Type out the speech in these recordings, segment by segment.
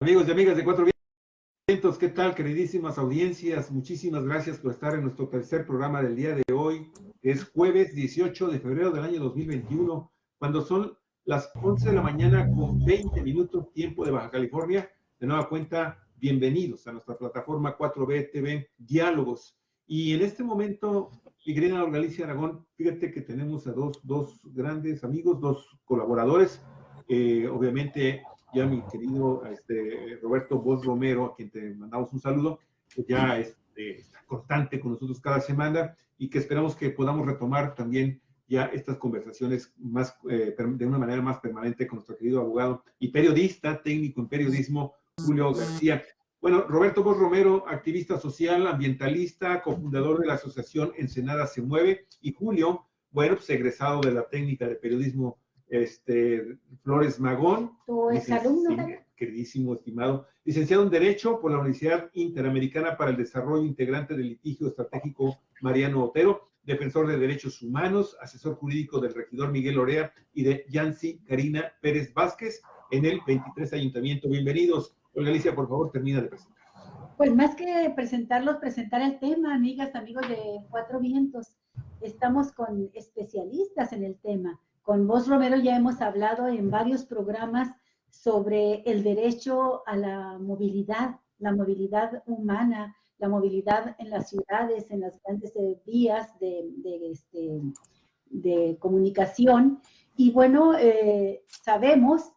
Amigos y amigas de Cuatro Vientos, ¿qué tal, queridísimas audiencias? Muchísimas gracias por estar en nuestro tercer programa del día de hoy. Es jueves 18 de febrero del año 2021, cuando son las 11 de la mañana con 20 minutos, tiempo de Baja California. De nueva cuenta, bienvenidos a nuestra plataforma 4B TV Diálogos. Y en este momento, mi querida Galicia Aragón, fíjate que tenemos a dos grandes amigos, dos colaboradores, obviamente ya mi querido Roberto Bosch Romero, a quien te mandamos un saludo, que ya está constante con nosotros cada semana y que esperamos que podamos retomar también ya estas conversaciones más, de una manera más permanente con nuestro querido abogado y periodista, técnico en periodismo, Julio García. Bueno, Roberto Bosch Romero, activista social, ambientalista, cofundador de la asociación Ensenada Se Mueve, y Julio, bueno, pues egresado de la técnica de periodismo Flores Magón, tu exalumno, queridísimo, estimado, licenciado en Derecho por la Universidad Interamericana para el Desarrollo, integrante del litigio estratégico Mariano Otero, defensor de derechos humanos, asesor jurídico del regidor Miguel Orea y de Yancy Karina Pérez Vázquez en el 23 Ayuntamiento. Bienvenidos. Olga Alicia, por favor, termina de presentar. Pues más que presentarlos, presentar el tema, amigas, amigos de Cuatro Vientos. Estamos con especialistas en el tema. Con Bosch Romero ya hemos hablado en varios programas sobre el derecho a la movilidad humana, la movilidad en las ciudades, en las grandes vías de comunicación. Y bueno, sabemos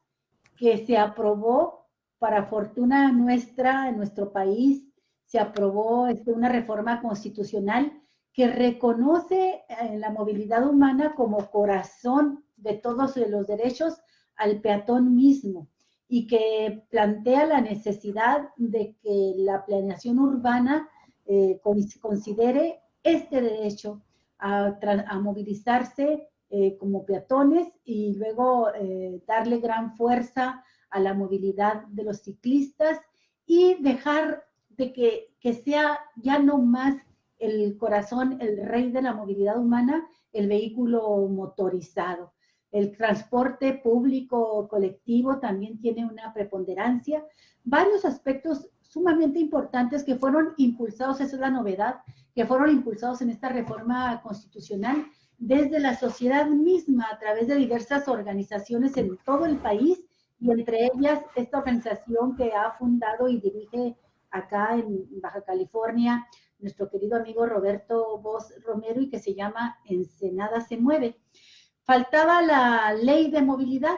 que se aprobó, para fortuna nuestra, en nuestro país, se aprobó una reforma constitucional que reconoce la movilidad humana como corazón de todos los derechos al peatón mismo y que plantea la necesidad de que la planeación urbana considere este derecho a movilizarse como peatones y luego darle gran fuerza a la movilidad de los ciclistas y dejar de que sea ya no más el corazón, el rey de la movilidad humana, el vehículo motorizado. El transporte público colectivo también tiene una preponderancia. Varios aspectos sumamente importantes que fueron impulsados, esa es la novedad, que fueron impulsados en esta reforma constitucional desde la sociedad misma a través de diversas organizaciones en todo el país, y entre ellas esta organización que ha fundado y dirige acá en Baja California nuestro querido amigo Roberto Bosch Romero y que se llama Ensenada Se Mueve. Faltaba la ley de movilidad,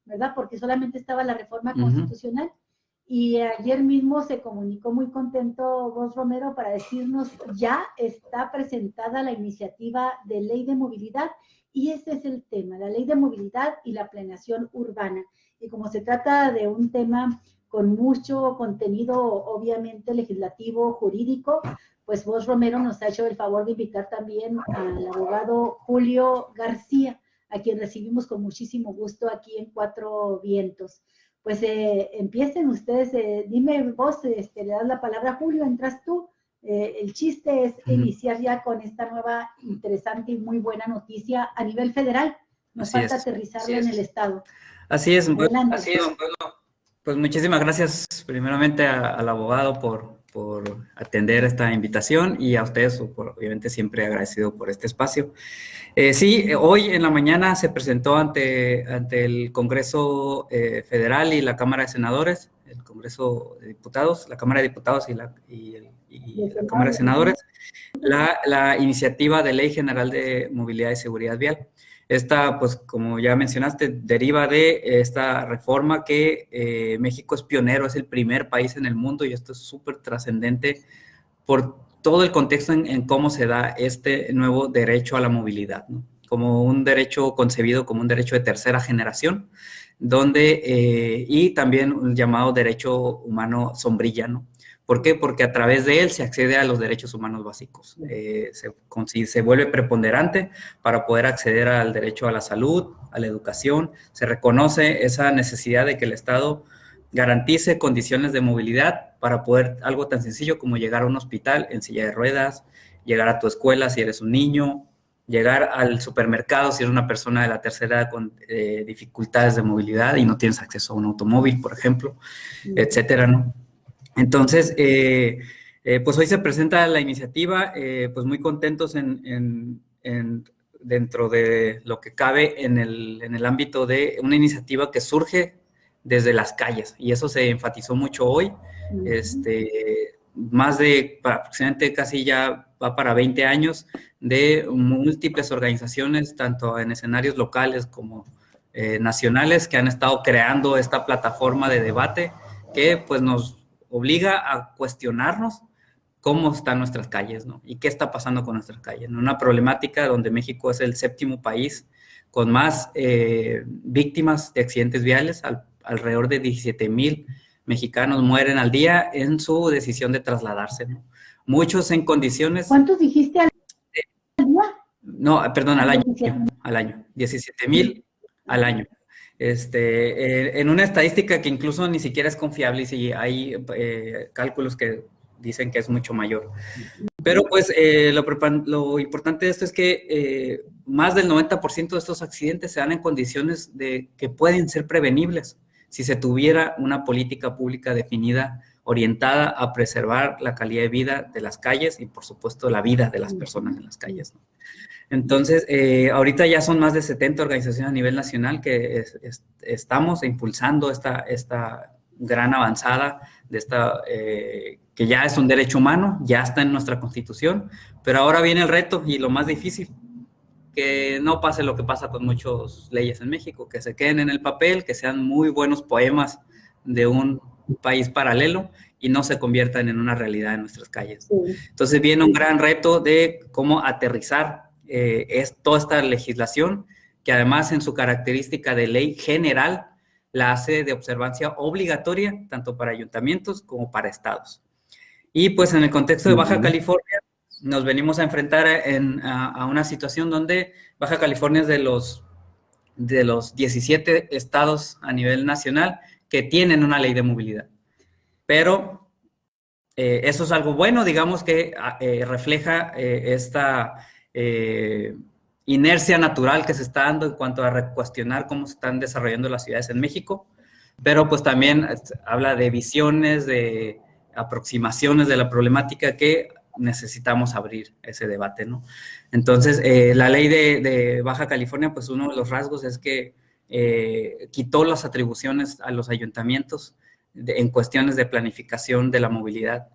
¿verdad? Porque solamente estaba la reforma constitucional. Y ayer mismo se comunicó muy contento Bosch Romero para decirnos ya está presentada la iniciativa de ley de movilidad y ese es el tema, la ley de movilidad y la planeación urbana. Y como se trata de un tema con mucho contenido, obviamente, legislativo, jurídico, pues Bosch Romero nos ha hecho el favor de invitar también al abogado Julio García, a quien recibimos con muchísimo gusto aquí en Cuatro Vientos. Pues empiecen ustedes, dime vos, le das la palabra a Julio, entras tú. El chiste es iniciar ya con esta nueva, interesante y muy buena noticia a nivel federal. Nos falta aterrizarla en el Estado. Así es, bueno, pues muchísimas gracias primeramente al abogado por atender esta invitación y a ustedes, obviamente, siempre agradecido por este espacio. Sí, hoy en la mañana se presentó ante el Congreso Federal y la Cámara de Senadores, el Congreso de Diputados, la Cámara de Diputados y la Cámara de Senadores, la iniciativa de Ley General de Movilidad y Seguridad Vial. Esta, pues, como ya mencionaste, deriva de esta reforma que México es pionero, es el primer país en el mundo y esto es súper trascendente por todo el contexto en cómo se da este nuevo derecho a la movilidad, ¿no? Como un derecho concebido como un derecho de tercera generación, y también un llamado derecho humano sombrilla, ¿no? ¿Por qué? Porque a través de él se accede a los derechos humanos básicos. Se vuelve preponderante para poder acceder al derecho a la salud, a la educación. Se reconoce esa necesidad de que el Estado garantice condiciones de movilidad para poder, algo tan sencillo como llegar a un hospital en silla de ruedas, llegar a tu escuela si eres un niño, llegar al supermercado si eres una persona de la tercera edad con dificultades de movilidad y no tienes acceso a un automóvil, por ejemplo, etcétera, ¿no? Entonces, pues hoy se presenta la iniciativa, pues muy contentos dentro de lo que cabe en el ámbito de una iniciativa que surge desde las calles, y eso se enfatizó mucho hoy. Más de aproximadamente casi ya va para 20 años de múltiples organizaciones, tanto en escenarios locales como nacionales, que han estado creando esta plataforma de debate que pues nos obliga a cuestionarnos cómo están nuestras calles, ¿no? Y qué está pasando con nuestras calles, ¿no? Una problemática donde México es el 7º país con más víctimas de accidentes viales, alrededor de 17,000 mexicanos mueren al día en su decisión de trasladarse, ¿no? Muchos en condiciones... ¿Cuántos dijiste al día? No, perdón, al año. 17,000 al año. En una estadística que incluso ni siquiera es confiable, y si hay cálculos que dicen que es mucho mayor. Pero pues lo importante de esto es que más del 90% de estos accidentes se dan en condiciones que pueden ser prevenibles si se tuviera una política pública definida, orientada a preservar la calidad de vida de las calles y, por supuesto, la vida de las personas en las calles, ¿no? Entonces, ahorita ya son más de 70 organizaciones a nivel nacional que estamos impulsando esta gran avanzada de que ya es un derecho humano, ya está en nuestra Constitución, pero ahora viene el reto y lo más difícil, que no pase lo que pasa con muchas leyes en México, que se queden en el papel, que sean muy buenos poemas de un país paralelo y no se conviertan en una realidad en nuestras calles. Entonces viene un gran reto de cómo aterrizar toda esta legislación, que además en su característica de ley general la hace de observancia obligatoria tanto para ayuntamientos como para estados. Y pues en el contexto de Baja California nos venimos a enfrentar a una situación donde Baja California es de los 17 estados a nivel nacional que tienen una ley de movilidad. Pero eso es algo bueno, digamos que refleja esta inercia natural que se está dando en cuanto a recuestionar cómo se están desarrollando las ciudades en México, pero pues también habla de visiones, de aproximaciones de la problemática que necesitamos abrir ese debate, ¿no? Entonces, la ley de Baja California, pues uno de los rasgos es que quitó las atribuciones a los ayuntamientos en cuestiones de planificación de la movilidad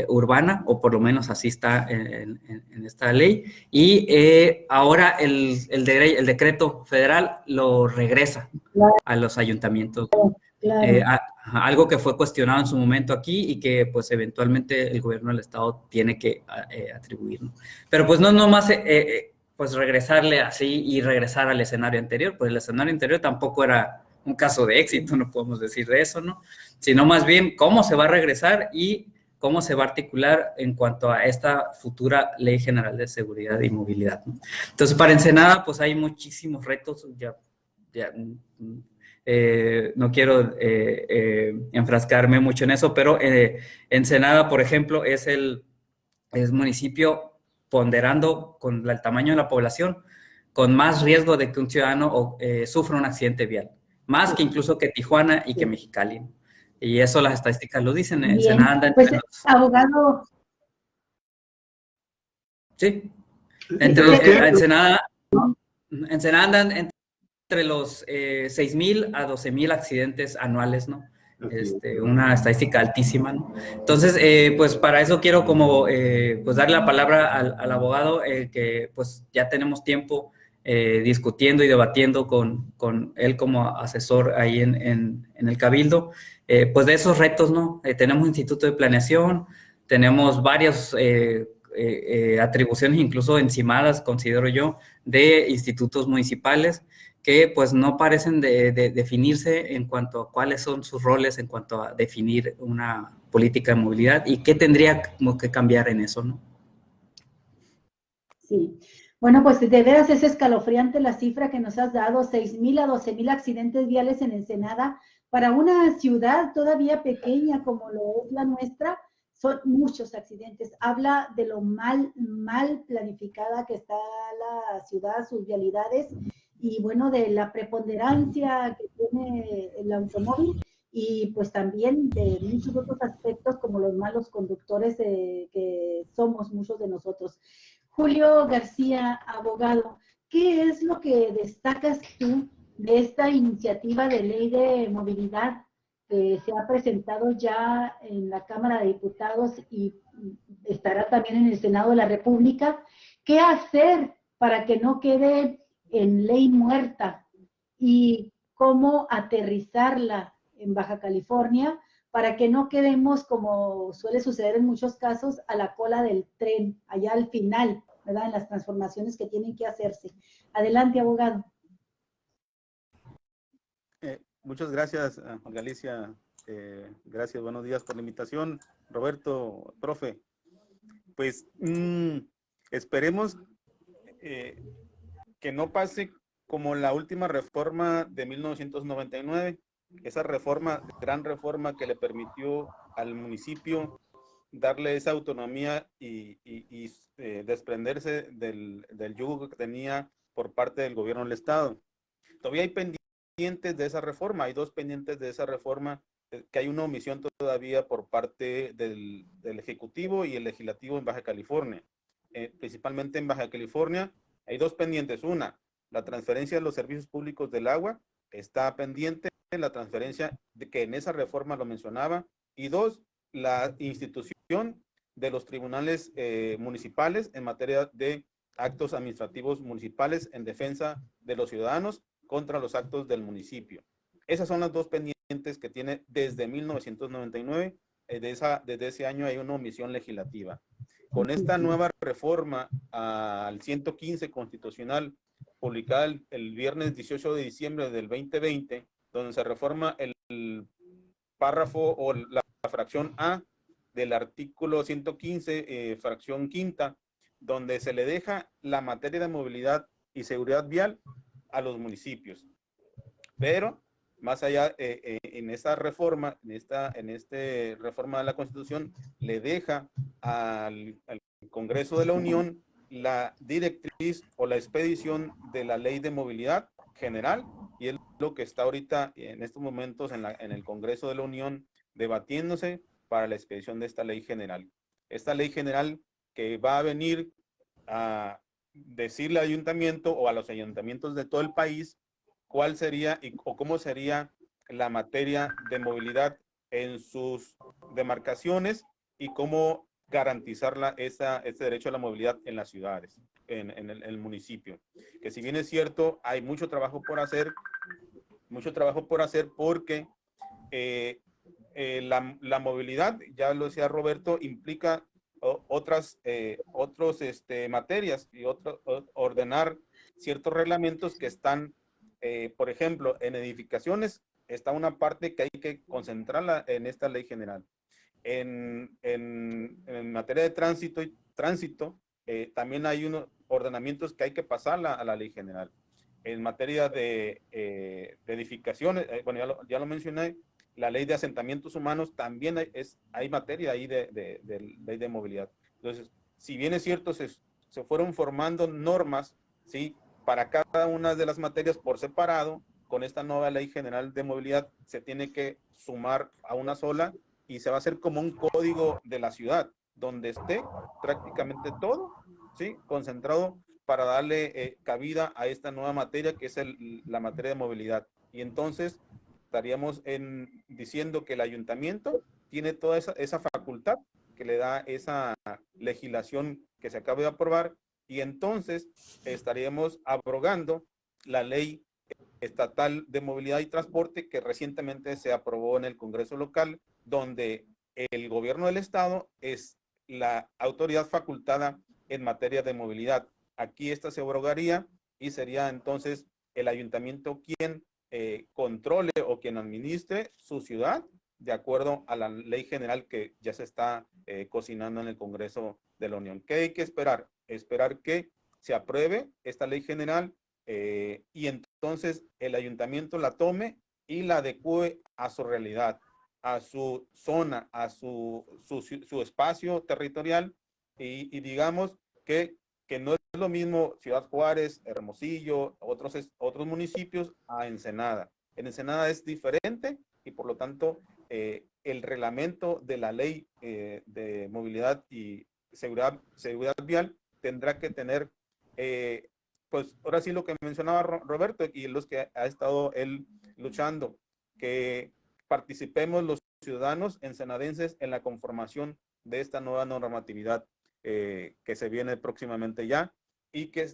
urbana, o por lo menos así está en esta ley, y ahora el decreto federal lo regresa a los ayuntamientos. Algo que fue cuestionado en su momento aquí y que pues eventualmente el gobierno del estado tiene que atribuir, ¿no? Pero pues no nomás pues regresarle así y regresar al escenario anterior, pues el escenario anterior tampoco era un caso de éxito, no podemos decir de eso, ¿no? Sino más bien cómo se va a regresar y cómo se va a articular en cuanto a esta futura Ley General de Seguridad y Movilidad, ¿no? Entonces, para Ensenada, pues hay muchísimos retos, no quiero enfrascarme mucho en eso, pero Ensenada, por ejemplo, es municipio ponderando con el tamaño de la población, con más riesgo de que un ciudadano sufra un accidente vial, más que incluso que Tijuana y que Mexicali. Y eso las estadísticas lo dicen. Ensenada anda entre los... abogado. Sí. Ensenada andan entre los 6,000 a 12,000 accidentes anuales, ¿no? Una estadística altísima, ¿no? Entonces, pues para eso quiero como pues darle la palabra al abogado, que pues ya tenemos tiempo discutiendo y debatiendo con él como asesor ahí en el Cabildo, pues de esos retos, ¿no? Tenemos instituto de planeación, tenemos varias atribuciones incluso encimadas, considero yo, de institutos municipales, que pues no parecen de definirse en cuanto a cuáles son sus roles en cuanto a definir una política de movilidad y qué tendría como que cambiar en eso, ¿no? Sí. Bueno, pues de veras es escalofriante la cifra que nos has dado, 6,000 a 12,000 accidentes viales en Ensenada. Para una ciudad todavía pequeña como lo es la nuestra, son muchos accidentes. Habla de lo mal planificada que está la ciudad, sus vialidades, y bueno, de la preponderancia que tiene el automóvil, y pues también de muchos otros aspectos como los malos conductores que somos muchos de nosotros. Julio García, abogado, ¿qué es lo que destacas tú de esta iniciativa de ley de movilidad que se ha presentado ya en la Cámara de Diputados y estará también en el Senado de la República? ¿Qué hacer para que no quede en ley muerta? ¿Y cómo aterrizarla en Baja California para que no quedemos, como suele suceder en muchos casos, a la cola del tren, allá al final, ¿verdad? En las transformaciones que tienen que hacerse. Adelante, abogado. Muchas gracias, Galicia. Gracias, buenos días por la invitación. Roberto, profe. Pues esperemos que no pase como la última reforma de 1999, esa reforma, gran reforma que le permitió al municipio darle esa autonomía y desprenderse del yugo que tenía por parte del gobierno del Estado. Todavía hay pendientes de esa reforma, hay dos pendientes de esa reforma, que hay una omisión todavía por parte del Ejecutivo y el Legislativo en Baja California. Principalmente en Baja California hay dos pendientes. Una, la transferencia de los servicios públicos del agua está pendiente, la transferencia de que en esa reforma lo mencionaba. Y dos, la institución de los tribunales municipales en materia de actos administrativos municipales en defensa de los ciudadanos contra los actos del municipio. Esas son las dos pendientes que tiene desde 1999. Desde ese año hay una omisión legislativa. Con esta nueva reforma al 115 constitucional, publicada el viernes 18 de diciembre del 2020, donde se reforma el párrafo o la fracción A del artículo 115, fracción quinta, donde se le deja la materia de movilidad y seguridad vial a los municipios. Pero más allá, en esa reforma, en esta reforma de la Constitución, le deja al Congreso de la Unión la directriz o la expedición de la Ley de Movilidad General, y es lo que está ahorita en estos momentos en el Congreso de la Unión debatiéndose para la expedición de esta Ley General. Esta Ley General que va a venir a decirle al ayuntamiento o a los ayuntamientos de todo el país cuál sería o cómo sería la materia de movilidad en sus demarcaciones y cómo garantizar ese derecho a la movilidad en las ciudades, en el municipio. Que si bien es cierto, hay mucho trabajo por hacer porque la movilidad, ya lo decía Roberto, implica otras materias y ordenar ciertos reglamentos que están, por ejemplo, en edificaciones está una parte que hay que concentrarla en esta ley general. En materia de tránsito, también hay unos ordenamientos que hay que pasarla a la ley general. En materia de edificaciones, bueno, ya lo mencioné, la ley de asentamientos humanos también hay materia ahí de ley de movilidad. Entonces, si bien es cierto, se fueron formando normas, ¿sí?, para cada una de las materias por separado, con esta nueva ley general de movilidad se tiene que sumar a una sola y se va a hacer como un código de la ciudad, donde esté prácticamente todo, ¿sí?, concentrado para darle cabida a esta nueva materia que es la materia de movilidad. Y entonces estaríamos diciendo que el ayuntamiento tiene toda esa facultad que le da esa legislación que se acaba de aprobar, y entonces estaríamos abrogando la ley estatal de movilidad y transporte que recientemente se aprobó en el Congreso local, donde el gobierno del estado es la autoridad facultada en materia de movilidad. Aquí esta se abrogaría y sería entonces el ayuntamiento quien controle o quien administre su ciudad de acuerdo a la ley general que ya se está cocinando en el Congreso de la Unión. ¿Qué hay que esperar? Esperar que se apruebe esta ley general y entonces el ayuntamiento la tome y la adecue a su realidad. a su zona, a su espacio territorial, y digamos que no es lo mismo Ciudad Juárez, Hermosillo, otros municipios a Ensenada. En Ensenada es diferente y por lo tanto el reglamento de la ley de movilidad y seguridad vial tendrá que tener, pues ahora sí lo que mencionaba Roberto y los que ha estado él luchando, que participemos los ciudadanos ensenadenses en la conformación de esta nueva normatividad que se viene próximamente ya, y que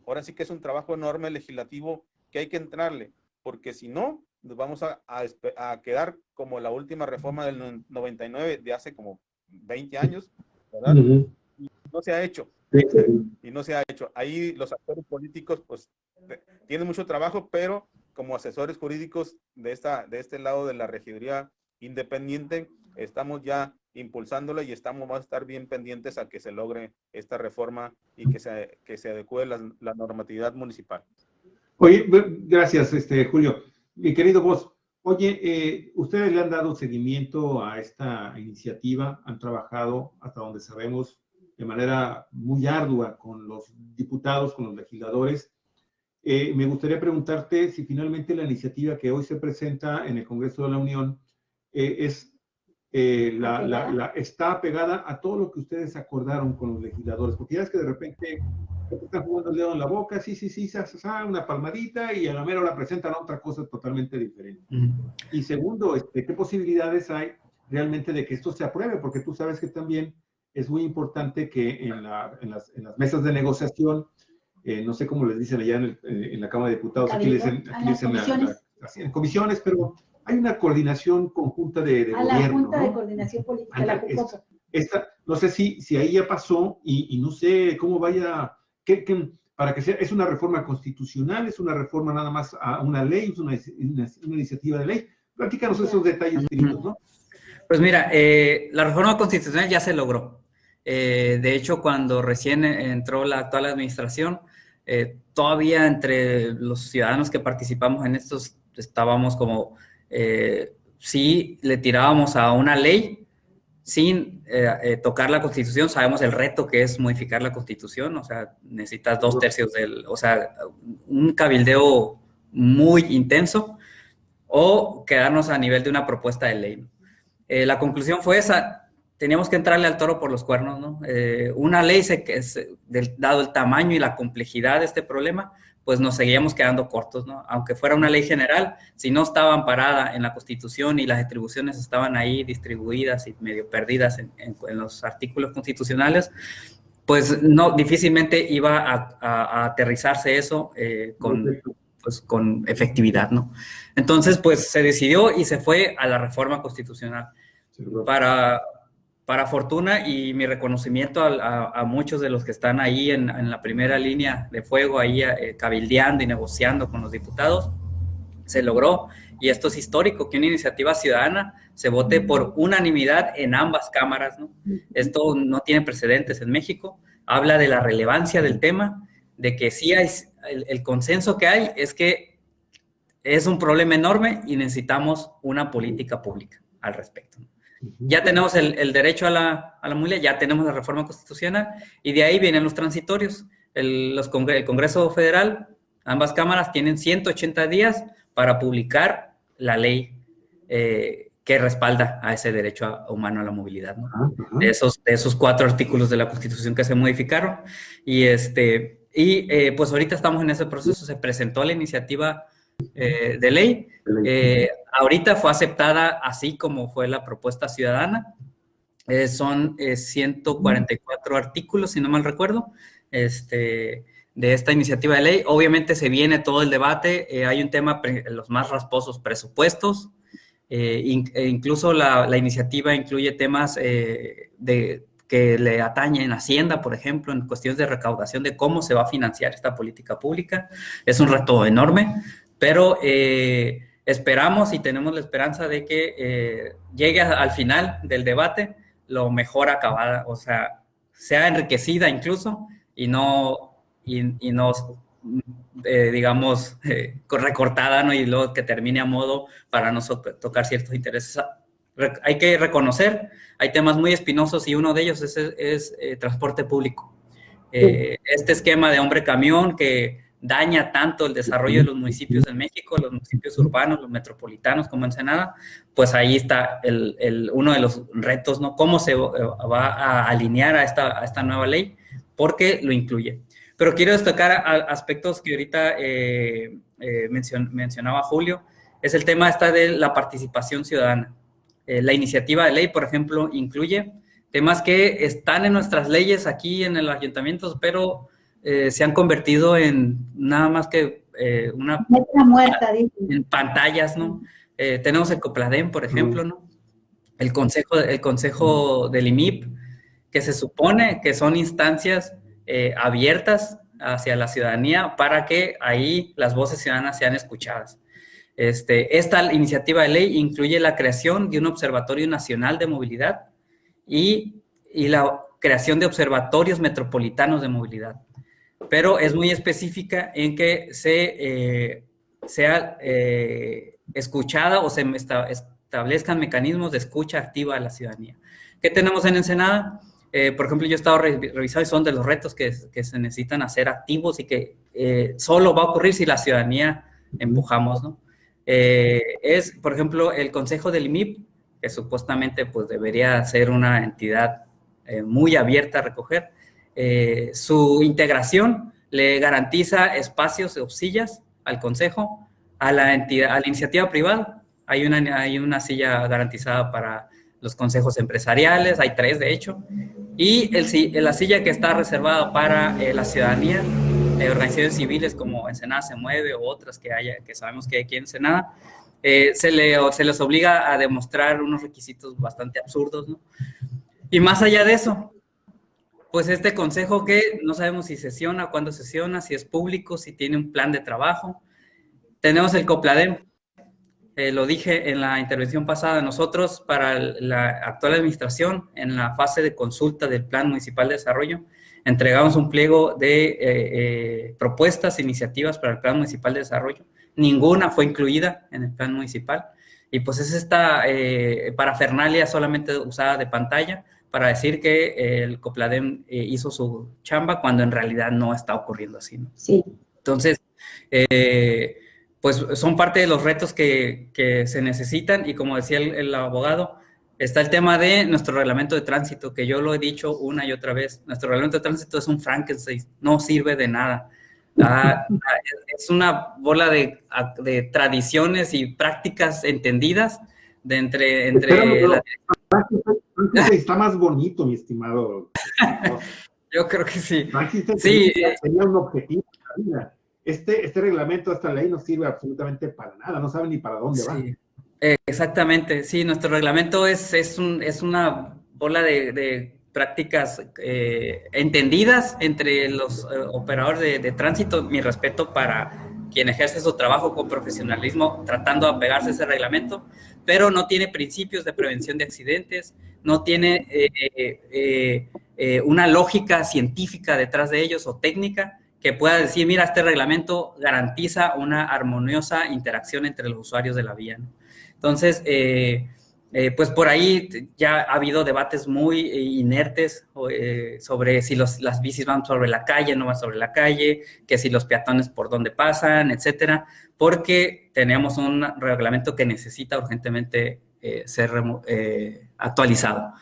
ahora sí que es un trabajo enorme legislativo que hay que entrarle, porque si no, nos vamos a quedar como la última reforma del 99 de hace como 20 años, ¿verdad? Uh-huh. Y no se ha hecho. Sí. Y no se ha hecho. Ahí los actores políticos pues tienen mucho trabajo, pero como asesores jurídicos de este lado de la regiduría independiente, estamos ya impulsándola y vamos a estar bien pendientes a que se logre esta reforma y que se adecue la normatividad municipal. Oye, gracias, Julio. Mi querido Vos, oye, ustedes le han dado seguimiento a esta iniciativa, han trabajado, hasta donde sabemos, de manera muy ardua con los diputados, con los legisladores. Me gustaría preguntarte si finalmente la iniciativa que hoy se presenta en el Congreso de la Unión está apegada a todo lo que ustedes acordaron con los legisladores, porque ya es que de repente están jugando el dedo en la boca, sí, una palmadita, y a la mera hora presentan otra cosa totalmente diferente. Y segundo, ¿qué posibilidades hay realmente de que esto se apruebe? Porque tú sabes que también es muy importante que en las mesas de negociación, no sé cómo les dicen allá en la Cámara de Diputados, aquí les dicen en comisiones, pero hay una coordinación conjunta de gobierno. La Junta, ¿no?, de de Coordinación Política, la JUCOPO. No sé si ahí ya pasó y no sé cómo vaya, para que sea, ¿es una reforma constitucional? ¿Es una reforma nada más a una ley? ¿Es una iniciativa de ley? Platícanos esos detalles finitos, ¿no? Pues mira, la reforma constitucional ya se logró. De hecho, cuando recién entró la actual administración, todavía entre los ciudadanos que participamos en estos estábamos como, sí le tirábamos a una ley sin tocar la Constitución. Sabemos el reto que es modificar la Constitución, o sea, necesitas 2/3 o sea, un cabildeo muy intenso, o quedarnos a nivel de una propuesta de ley, ¿no? La conclusión fue esa: teníamos que entrarle al toro por los cuernos, ¿no? Una ley, dado el tamaño y la complejidad de este problema, pues nos seguíamos quedando cortos, ¿no? Aunque fuera una ley general, si no estaba amparada en la Constitución y las atribuciones estaban ahí distribuidas y medio perdidas en los artículos constitucionales, pues no, difícilmente iba a aterrizarse eso con efectividad, ¿no? Entonces, pues se decidió y se fue a la reforma constitucional. Para fortuna y mi reconocimiento a muchos de los que están ahí en la primera línea de fuego, ahí cabildeando y negociando con los diputados, se logró. Y esto es histórico, que una iniciativa ciudadana se vote por unanimidad en ambas cámaras, ¿no? Esto no tiene precedentes en México. Habla de la relevancia del tema, de que sí hay, el consenso que hay es que es un problema enorme y necesitamos una política pública al respecto. Ya tenemos el derecho a la movilidad, ya tenemos la reforma constitucional, y de ahí vienen los transitorios. El Congreso Federal, ambas cámaras tienen 180 días para publicar la ley que respalda a ese derecho humano a la movilidad, ¿no? De esos 4 artículos de la Constitución que se modificaron. Y pues ahorita estamos en ese proceso. Se presentó la iniciativa de ley. Ahorita fue aceptada así como fue la propuesta ciudadana. Son 144 artículos, si no mal recuerdo, de esta iniciativa de ley. Obviamente se viene todo el debate. Hay un tema, los más rasposos, presupuestos. Incluso la iniciativa incluye temas que le atañen a Hacienda, por ejemplo, en cuestiones de recaudación, de cómo se va a financiar esta política pública. Es un reto enorme, pero esperamos y tenemos la esperanza de que llegue al final del debate lo mejor acabada, o sea, sea enriquecida incluso y no digamos, recortada, ¿no? Y luego que termine a modo para nosotros tocar ciertos intereses hay que reconocer, hay temas muy espinosos y uno de ellos es transporte público. Este esquema de hombre camión que daña tanto el desarrollo de los municipios en México, los municipios urbanos, los metropolitanos como Ensenada, pues ahí está uno de los retos, ¿no? ¿Cómo se va a alinear a esta nueva ley? Porque lo incluye. Pero quiero destacar aspectos que ahorita mencionaba Julio, es el tema de la participación ciudadana. La iniciativa de ley, por ejemplo, incluye temas que están en nuestras leyes aquí en el ayuntamiento, pero se han convertido en nada más que una muerta, en pantallas, ¿no? Tenemos el COPLADEM, por ejemplo, ¿no? El consejo del IMIP, que se supone que son instancias abiertas hacia la ciudadanía para que ahí las voces ciudadanas sean escuchadas. Esta iniciativa de ley incluye la creación de un observatorio nacional de movilidad y la creación de observatorios metropolitanos de movilidad. Pero es muy específica en que sea escuchada o se establezcan mecanismos de escucha activa a la ciudadanía. ¿Qué tenemos en Ensenada? Por ejemplo, yo he estado revisando y son de los retos que se necesitan hacer activos y que solo va a ocurrir si la ciudadanía empujamos, ¿no? Por ejemplo, el Consejo del IMIP, que supuestamente pues, debería ser una entidad muy abierta a recoger. Su integración le garantiza espacios o sillas al Consejo, a la iniciativa privada. Hay una silla garantizada para los consejos empresariales, hay 3 de hecho, y la silla que está reservada para la ciudadanía, organizaciones civiles como Ensenada se mueve o otras que sabemos que hay aquí en Ensenada, se les obliga a demostrar unos requisitos bastante absurdos, ¿no? Y más allá de eso, pues este consejo que no sabemos si sesiona, cuándo sesiona, si es público, si tiene un plan de trabajo. Tenemos el COPLADEM, lo dije en la intervención pasada, nosotros para la actual administración, en la fase de consulta del Plan Municipal de Desarrollo, entregamos un pliego de propuestas, iniciativas para el Plan Municipal de Desarrollo. Ninguna fue incluida en el Plan Municipal. Y pues es esta parafernalia solamente usada de pantalla para decir que el COPLADEM hizo su chamba cuando en realidad no está ocurriendo así, ¿no? Sí. Entonces, pues son parte de los retos que se necesitan y como decía el abogado, está el tema de nuestro reglamento de tránsito, que yo lo he dicho una y otra vez. Nuestro reglamento de tránsito es un Frankenstein, no sirve de nada. Es una bola de tradiciones y prácticas entendidas de entre está más bonito, mi estimado. Yo creo que sí. Sí, tenía un objetivo en la vida. Este reglamento, esta ley no sirve absolutamente para nada, no sabe ni para dónde va. Exactamente, sí, nuestro reglamento es una bola de prácticas entendidas entre los operadores de tránsito. Mi respeto para quien ejerce su trabajo con profesionalismo tratando de apegarse a ese reglamento, pero no tiene principios de prevención de accidentes, no tiene una lógica científica detrás de ellos o técnica que pueda decir, mira, este reglamento garantiza una armoniosa interacción entre los usuarios de la vía, ¿no? Entonces, pues por ahí ya ha habido debates muy inertes sobre si las bicis van sobre la calle, no van sobre la calle, que si los peatones por dónde pasan, etcétera, porque tenemos un reglamento que necesita urgentemente ser actualizado.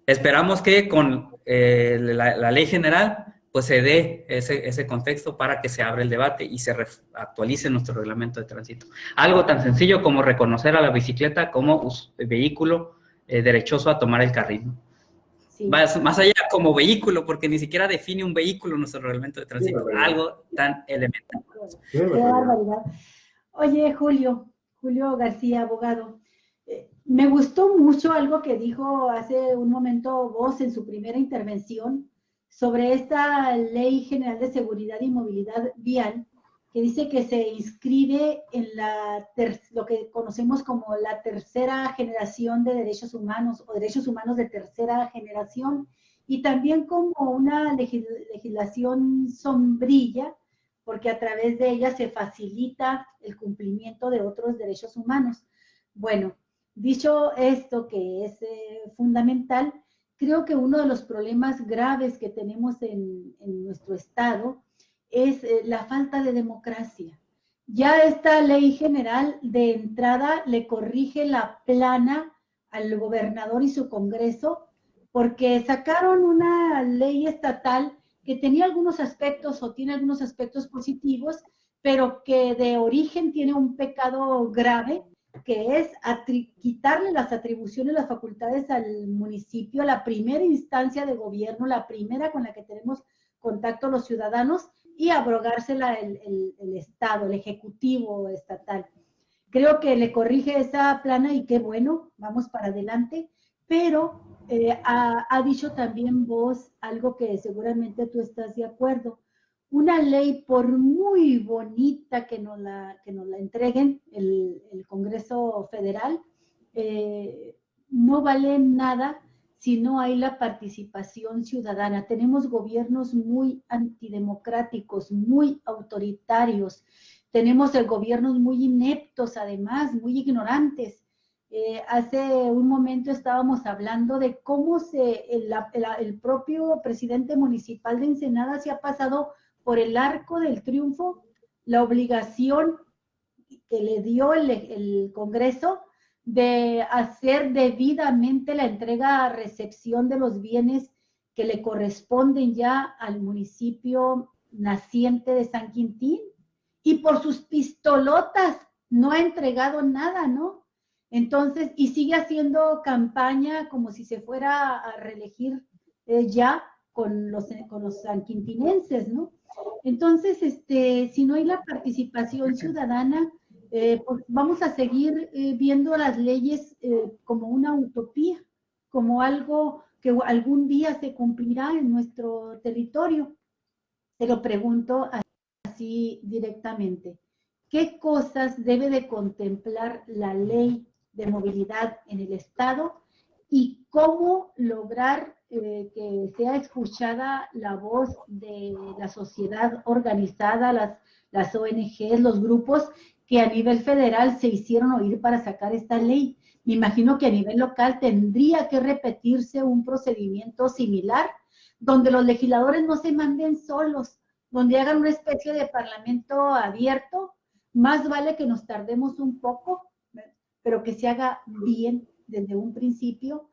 Esperamos que con la ley general pues se dé ese contexto para que se abra el debate y se actualice nuestro reglamento de tránsito. Algo tan sencillo como reconocer a la bicicleta como vehículo derechoso a tomar el carril, ¿no? Sí. Más allá como vehículo, porque ni siquiera define un vehículo nuestro reglamento de tránsito, algo tan elemental. Qué barbaridad. Oye, Julio García, abogado, me gustó mucho algo que dijo hace un momento vos en su primera intervención, sobre esta Ley General de Seguridad y Movilidad Vial, que dice que se inscribe en lo que conocemos como la tercera generación de derechos humanos o derechos humanos de tercera generación, y también como una legislación sombrilla, porque a través de ella se facilita el cumplimiento de otros derechos humanos. Bueno, Dicho esto, que es fundamental, creo que uno de los problemas graves que tenemos en nuestro estado es la falta de democracia. Ya esta ley general de entrada le corrige la plana al gobernador y su Congreso, porque sacaron una ley estatal que tenía algunos aspectos o tiene algunos aspectos positivos, pero que de origen tiene un pecado grave, que es quitarle las atribuciones, las facultades al municipio, la primera instancia de gobierno, la primera con la que tenemos contacto los ciudadanos, y abrogársela el Estado, el Ejecutivo estatal. Creo que le corrige esa plana y qué bueno, vamos para adelante, pero ha dicho también vos algo que seguramente tú estás de acuerdo. Una ley, por muy bonita que nos la entreguen el Congreso Federal, no vale nada si no hay la participación ciudadana. Tenemos gobiernos muy antidemocráticos, muy autoritarios. Tenemos gobiernos muy ineptos, además, muy ignorantes. Hace un momento estábamos hablando de cómo el propio presidente municipal de Ensenada se ha pasado por el arco del triunfo la obligación que le dio el Congreso de hacer debidamente la entrega a recepción de los bienes que le corresponden ya al municipio naciente de San Quintín, y por sus pistolotas no ha entregado nada, ¿no? Entonces, y sigue haciendo campaña como si se fuera a reelegir ya con los sanquintinenses, ¿no? Entonces, si no hay la participación ciudadana, pues vamos a seguir viendo las leyes como una utopía, como algo que algún día se cumplirá en nuestro territorio. Te lo pregunto así directamente. ¿Qué cosas debe de contemplar la ley de movilidad en el Estado y cómo lograr que sea escuchada la voz de la sociedad organizada, las ONGs, los grupos que a nivel federal se hicieron oír para sacar esta ley? Me imagino que a nivel local tendría que repetirse un procedimiento similar, donde los legisladores no se manden solos, donde hagan una especie de parlamento abierto. Más vale que nos tardemos un poco, pero que se haga bien desde un principio,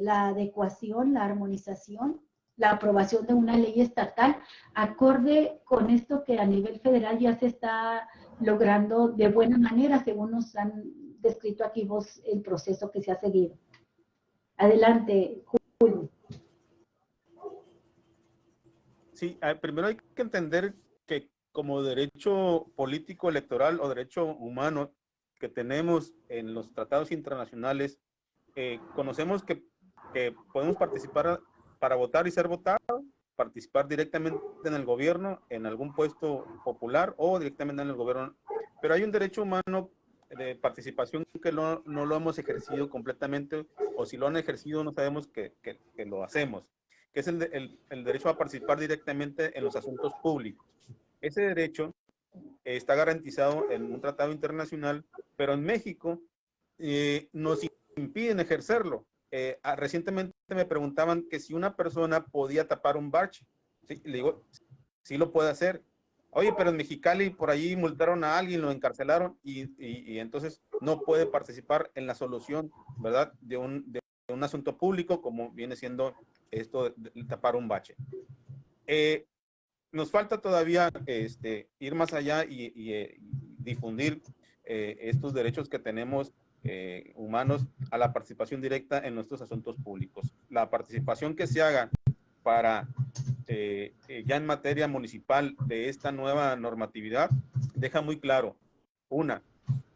la adecuación, la armonización, la aprobación de una ley estatal, acorde con esto que a nivel federal ya se está logrando de buena manera, según nos han descrito aquí vos el proceso que se ha seguido. Adelante, Julio. Sí, primero hay que entender que como derecho político electoral o derecho humano que tenemos en los tratados internacionales, conocemos que podemos participar para votar y ser votados, participar directamente en el gobierno, en algún puesto popular o directamente en el gobierno, pero hay un derecho humano de participación que no lo hemos ejercido completamente, o si lo han ejercido no sabemos que lo hacemos, que es el derecho a participar directamente en los asuntos públicos. Ese derecho está garantizado en un tratado internacional, pero en México nos impiden ejercerlo. Recientemente me preguntaban que si una persona podía tapar un bache. ¿Sí? Le digo, sí lo puede hacer. Oye, pero en Mexicali por ahí multaron a alguien, lo encarcelaron y entonces no puede participar en la solución, ¿verdad? De un asunto público como viene siendo esto de tapar un bache. Nos falta todavía ir más allá y difundir estos derechos que tenemos humanos a la participación directa en nuestros asuntos públicos. La participación que se haga para ya en materia municipal de esta nueva normatividad deja muy claro, una,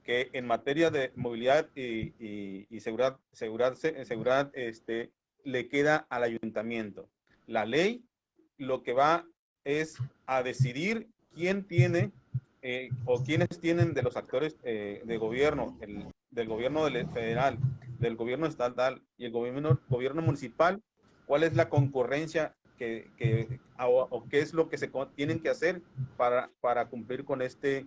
que en materia de movilidad y seguridad le queda al ayuntamiento. La ley lo que va es a decidir quién tiene o quiénes tienen de los actores de gobierno, del gobierno federal, del gobierno estatal y el gobierno municipal, cuál es la concurrencia o qué es lo que se tienen que hacer para cumplir con este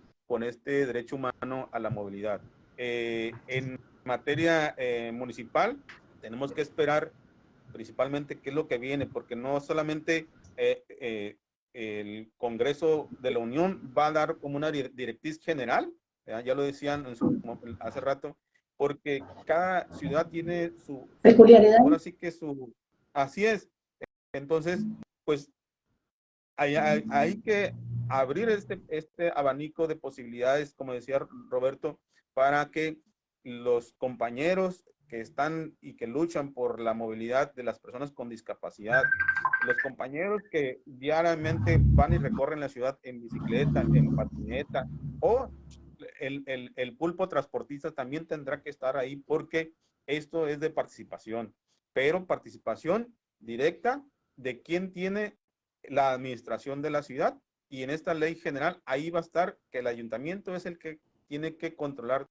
derecho humano a la movilidad. En materia municipal, tenemos que esperar principalmente qué es lo que viene, porque no solamente el Congreso de la Unión va a dar como una directriz general, ya lo decían hace rato, porque cada ciudad tiene su peculiaridad. Ahora sí que así es. Entonces, pues hay que abrir este abanico de posibilidades, como decía Roberto, para que los compañeros que están y que luchan por la movilidad de las personas con discapacidad, los compañeros que diariamente van y recorren la ciudad en bicicleta, en patineta, o el pulpo transportista también tendrá que estar ahí, porque esto es de participación, pero participación directa de quien tiene la administración de la ciudad, y en esta ley general ahí va a estar que el ayuntamiento es el que tiene que controlar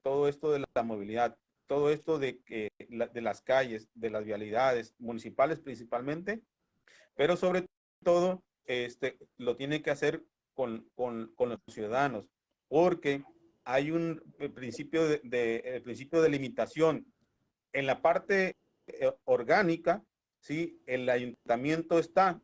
todo esto de la movilidad, todo esto de las calles, de las vialidades municipales principalmente, pero sobre todo lo tiene que hacer con los ciudadanos, porque hay un principio de limitación. En la parte orgánica, ¿sí? El ayuntamiento está,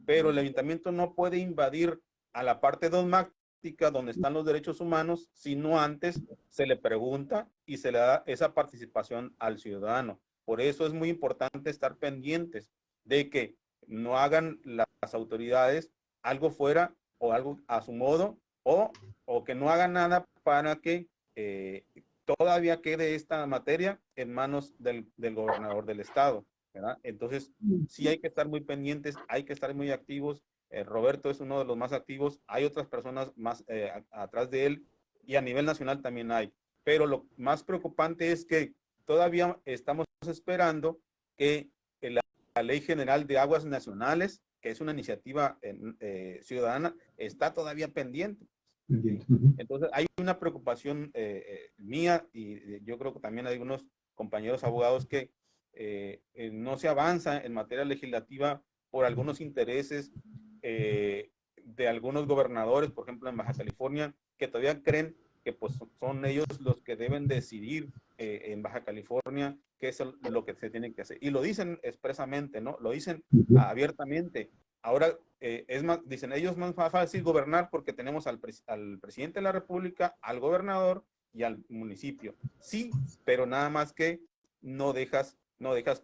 pero el ayuntamiento no puede invadir a la parte dogmática donde están los derechos humanos, sino antes se le pregunta y se le da esa participación al ciudadano. Por eso es muy importante estar pendientes de que no hagan las autoridades algo fuera o algo a su modo, o que no hagan nada para que todavía quede esta materia en manos del gobernador del estado, ¿verdad? Entonces, sí hay que estar muy pendientes, hay que estar muy activos. Roberto es uno de los más activos, hay otras personas más atrás de él, y a nivel nacional también hay. Pero lo más preocupante es que todavía estamos esperando que la Ley General de Aguas Nacionales, que es una iniciativa ciudadana, está todavía pendiente. Entonces hay una preocupación mía, y yo creo que también hay algunos compañeros abogados, que no se avanza en materia legislativa por algunos intereses de algunos gobernadores, por ejemplo en Baja California, que todavía creen que pues son ellos los que deben decidir en Baja California qué es lo que se tiene que hacer. Y lo dicen expresamente, ¿no? Lo dicen abiertamente. Ahora dicen ellos, es más fácil gobernar porque tenemos al presidente de la República, al gobernador y al municipio. Sí, pero nada más que no dejas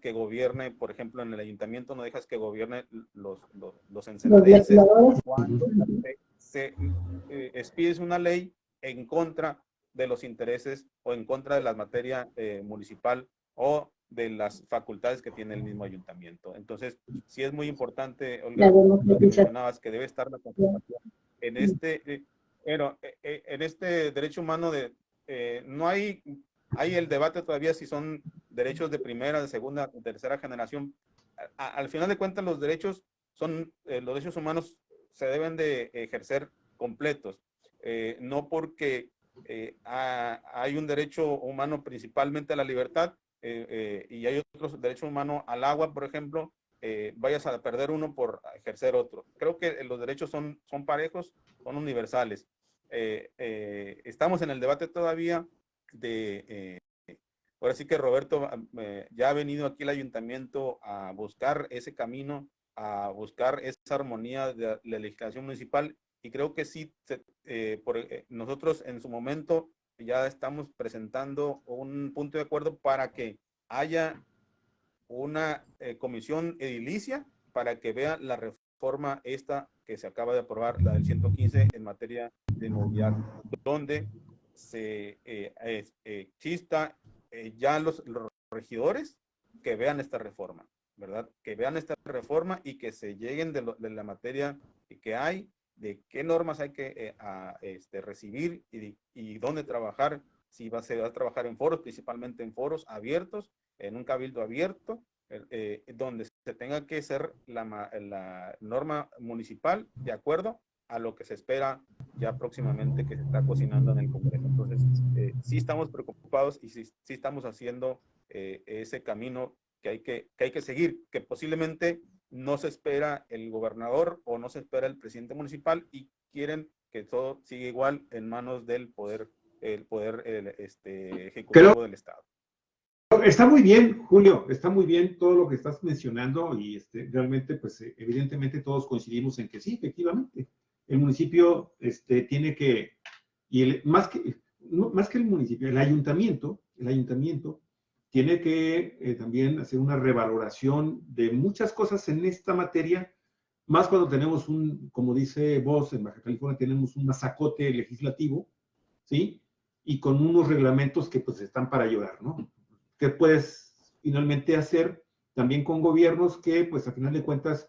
que gobierne, por ejemplo, en el ayuntamiento no dejas que gobierne los ensenadenses. Cuando expides una ley en contra de los intereses o en contra de la materia municipal o de las facultades que tiene el mismo ayuntamiento. Entonces, sí es muy importante, Olga, lo que mencionabas, que debe estar la participación en en este derecho humano no hay el debate todavía si son derechos de primera, de segunda, de tercera generación. Al final de cuentas, los derechos los derechos humanos se deben de ejercer completos, no porque hay un derecho humano principalmente a la libertad, y hay otros derechos humanos al agua, por ejemplo, vayas a perder uno por ejercer otro. Creo que los derechos son parejos, son universales. Estamos en el debate todavía ahora sí que Roberto ya ha venido aquí al ayuntamiento a buscar ese camino, a buscar esa armonía de la legislación municipal, y creo que sí, nosotros en su momento ya estamos presentando un punto de acuerdo para que haya una comisión edilicia para que vea la reforma esta que se acaba de aprobar, la del 115 en materia de movilidad, donde se exista ya los regidores que vean esta reforma, ¿verdad? Que vean esta reforma y que se lleguen de la materia que hay, de qué normas hay que recibir y dónde trabajar, si se va a trabajar en foros, principalmente en foros abiertos, en un cabildo abierto, donde se tenga que ser la norma municipal de acuerdo a lo que se espera ya próximamente que se está cocinando en el Congreso. Entonces, sí estamos preocupados y sí estamos haciendo ese camino que hay que seguir, que posiblemente no se espera el gobernador o no se espera el presidente municipal, y quieren que todo siga igual en manos del poder el poder ejecutivo del Estado. Está muy bien, Julio, está muy bien todo lo que estás mencionando y realmente, pues evidentemente todos coincidimos en que sí, efectivamente, el municipio tiene que, más que el municipio, el ayuntamiento tiene que también hacer una revaloración de muchas cosas en esta materia, más cuando tenemos como dice vos, en Baja California tenemos un mazacote legislativo, ¿sí? Y con unos reglamentos que pues están para ayudar, ¿no? ¿Qué puedes finalmente hacer también con gobiernos que, pues, a final de cuentas,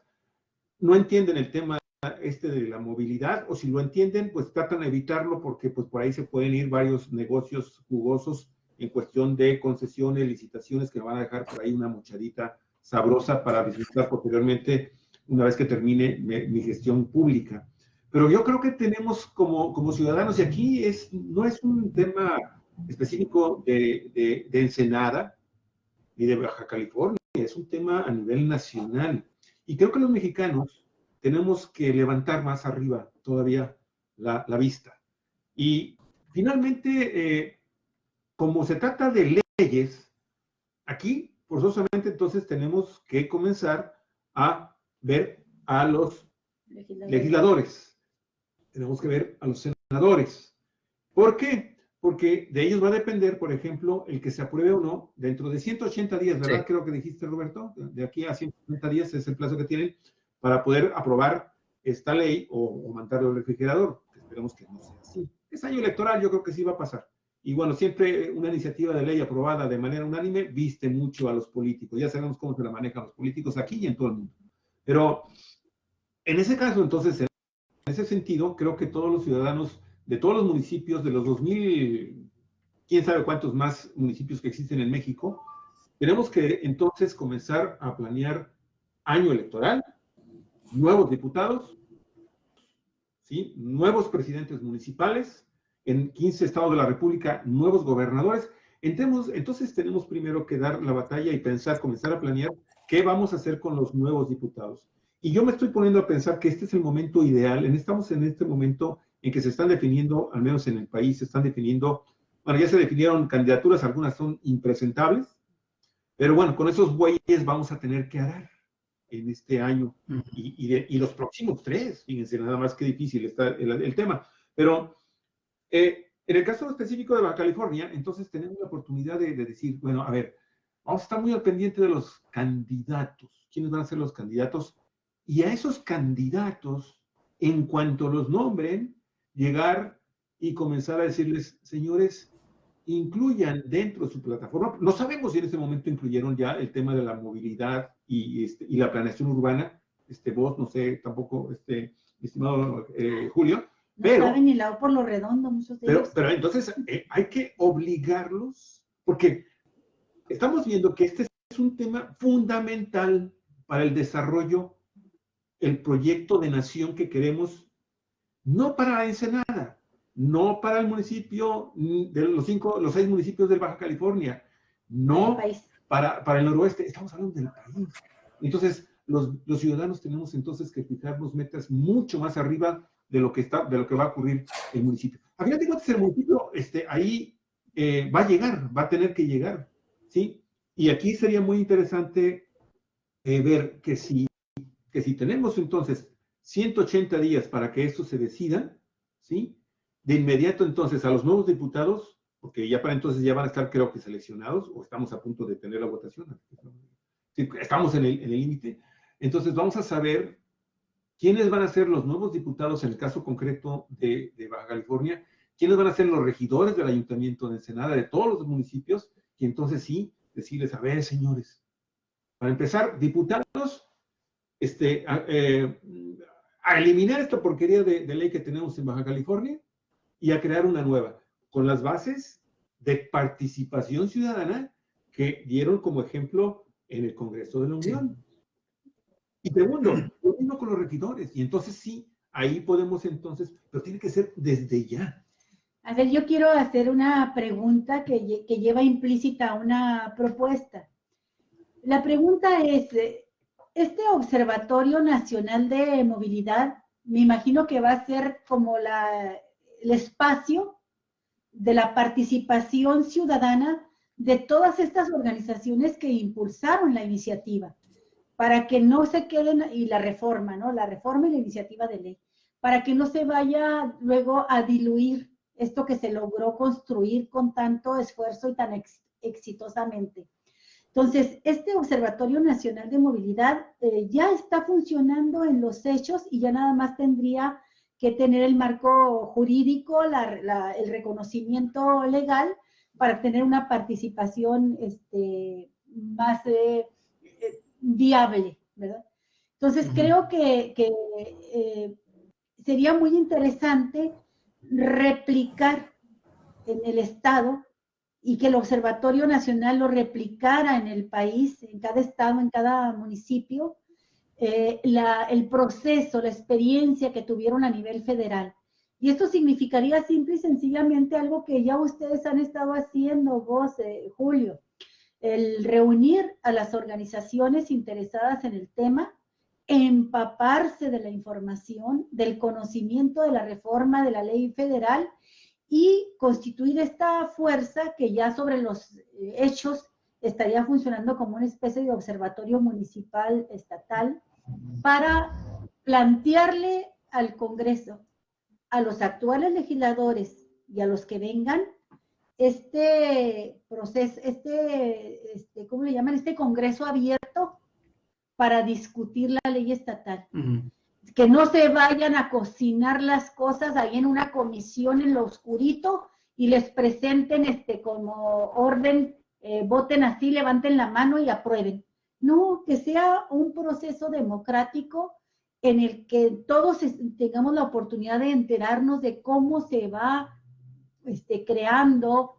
no entienden el tema de la movilidad, o si lo entienden, pues tratan de evitarlo porque, pues, por ahí se pueden ir varios negocios jugosos en cuestión de concesiones, licitaciones, que van a dejar por ahí una mochadita sabrosa para disfrutar posteriormente una vez que termine mi gestión pública. Pero yo creo que tenemos como ciudadanos, y aquí no es un tema específico de Ensenada ni de Baja California, es un tema a nivel nacional. Y creo que los mexicanos tenemos que levantar más arriba todavía la vista. Y finalmente, como se trata de leyes, aquí forzosamente entonces tenemos que comenzar a ver a los legisladores. Tenemos que ver a los senadores. ¿Por qué? Porque de ellos va a depender, por ejemplo, el que se apruebe o no dentro de 180 días, ¿verdad? Sí. Creo que dijiste, Roberto, de aquí a 180 días es el plazo que tienen para poder aprobar esta ley o mandarlo al refrigerador. Esperemos que no sea así. Es año electoral, yo creo que sí va a pasar. Y bueno, siempre una iniciativa de ley aprobada de manera unánime viste mucho a los políticos. Ya sabemos cómo se la manejan los políticos aquí y en todo el mundo. Pero en ese caso, entonces, en ese sentido, creo que todos los ciudadanos de todos los municipios, de los 2,000, quién sabe cuántos más municipios que existen en México, tenemos que entonces comenzar a planear año electoral, nuevos diputados, ¿sí? Nuevos presidentes municipales, en 15 estados de la República, nuevos gobernadores. Entonces tenemos primero que dar la batalla y pensar, comenzar a planear qué vamos a hacer con los nuevos diputados. Y yo me estoy poniendo a pensar que este es el momento ideal, estamos en este momento en que se están definiendo, al menos en el país, se están definiendo, bueno, ya se definieron candidaturas, algunas son impresentables, pero bueno, con esos bueyes vamos a tener que arar en este año y los próximos 3, fíjense nada más qué difícil está el tema. Pero en el caso específico de Baja California, entonces tenemos la oportunidad de decir, bueno, a ver, vamos a estar muy al pendiente de los candidatos, quiénes van a ser los candidatos, y a esos candidatos, en cuanto los nombren, llegar y comenzar a decirles, señores, incluyan dentro de su plataforma. No sabemos si en ese momento incluyeron ya el tema de la movilidad y la planeación urbana. Vos, no sé, tampoco, estimado Julio. Pero, no saben ni lado por lo redondo, muchos de ellos. Pero entonces hay que obligarlos, porque estamos viendo que este es un tema fundamental para el desarrollo, el proyecto de nación que queremos, no para Ensenada, no para el municipio de los 6 municipios de Baja California, no para el noroeste, estamos hablando del país. Entonces, los ciudadanos tenemos entonces que fijarnos metas mucho más arriba de lo que va a ocurrir en el municipio. A final de cuentas, el municipio ahí va a llegar, va a tener que llegar, ¿sí? Y aquí sería muy interesante ver que si tenemos entonces 180 días para que esto se decida, ¿sí? De inmediato entonces a los nuevos diputados, porque ya para entonces ya van a estar creo que seleccionados, o estamos a punto de tener la votación, sí, estamos en el límite, entonces vamos a saber quiénes van a ser los nuevos diputados en el caso concreto de Baja California, quiénes van a ser los regidores del Ayuntamiento de Ensenada, de todos los municipios, y entonces sí, decirles, a ver, señores, para empezar, diputados, a eliminar esta porquería de ley que tenemos en Baja California y a crear una nueva, con las bases de participación ciudadana que dieron como ejemplo en el Congreso de la Unión. Sí. Y segundo, lo mismo con los regidores. Y entonces sí, ahí podemos entonces, pero tiene que ser desde ya. A ver, yo quiero hacer una pregunta que lleva implícita una propuesta. La pregunta es, este Observatorio Nacional de Movilidad, me imagino que va a ser como el espacio de la participación ciudadana de todas estas organizaciones que impulsaron la iniciativa, para que no se queden, y la reforma, ¿no? La reforma y la iniciativa de ley, para que no se vaya luego a diluir esto que se logró construir con tanto esfuerzo y tan exitosamente. Entonces, este Observatorio Nacional de Movilidad ya está funcionando en los hechos y ya nada más tendría que tener el marco jurídico, el reconocimiento legal para tener una participación más viable, ¿verdad? Entonces, creo que sería muy interesante replicar en el Estado y que el Observatorio Nacional lo replicara en el país, en cada estado, en cada municipio, el proceso, la experiencia que tuvieron a nivel federal. Y esto significaría simple y sencillamente algo que ya ustedes han estado haciendo, vos, Julio, el reunir a las organizaciones interesadas en el tema, empaparse de la información, del conocimiento de la reforma de la ley federal y constituir esta fuerza que ya sobre los hechos estaría funcionando como una especie de observatorio municipal estatal para plantearle al Congreso, a los actuales legisladores y a los que vengan, este proceso, ¿cómo le llaman? Este Congreso abierto para discutir la ley estatal. Que no se vayan a cocinar las cosas ahí en una comisión en lo oscurito y les presenten como orden, voten así, levanten la mano y aprueben. No, que sea un proceso democrático en el que todos tengamos la oportunidad de enterarnos de cómo se va creando,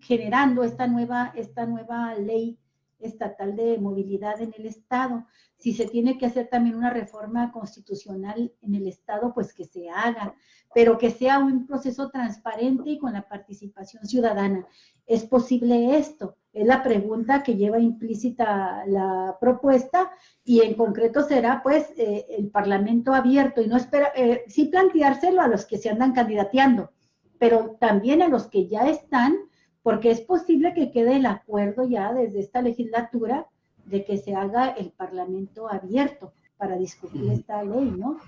generando esta nueva ley estatal de movilidad en el Estado. Si se tiene que hacer también una reforma constitucional en el Estado, pues que se haga, pero que sea un proceso transparente y con la participación ciudadana. ¿Es posible esto? Es la pregunta que lleva implícita la propuesta y en concreto será pues el Parlamento abierto y no espera, sí planteárselo a los que se andan candidateando, pero también a los que ya están, porque es posible que quede el acuerdo ya desde esta legislatura de que se haga el Parlamento abierto para discutir esta ley, ¿no?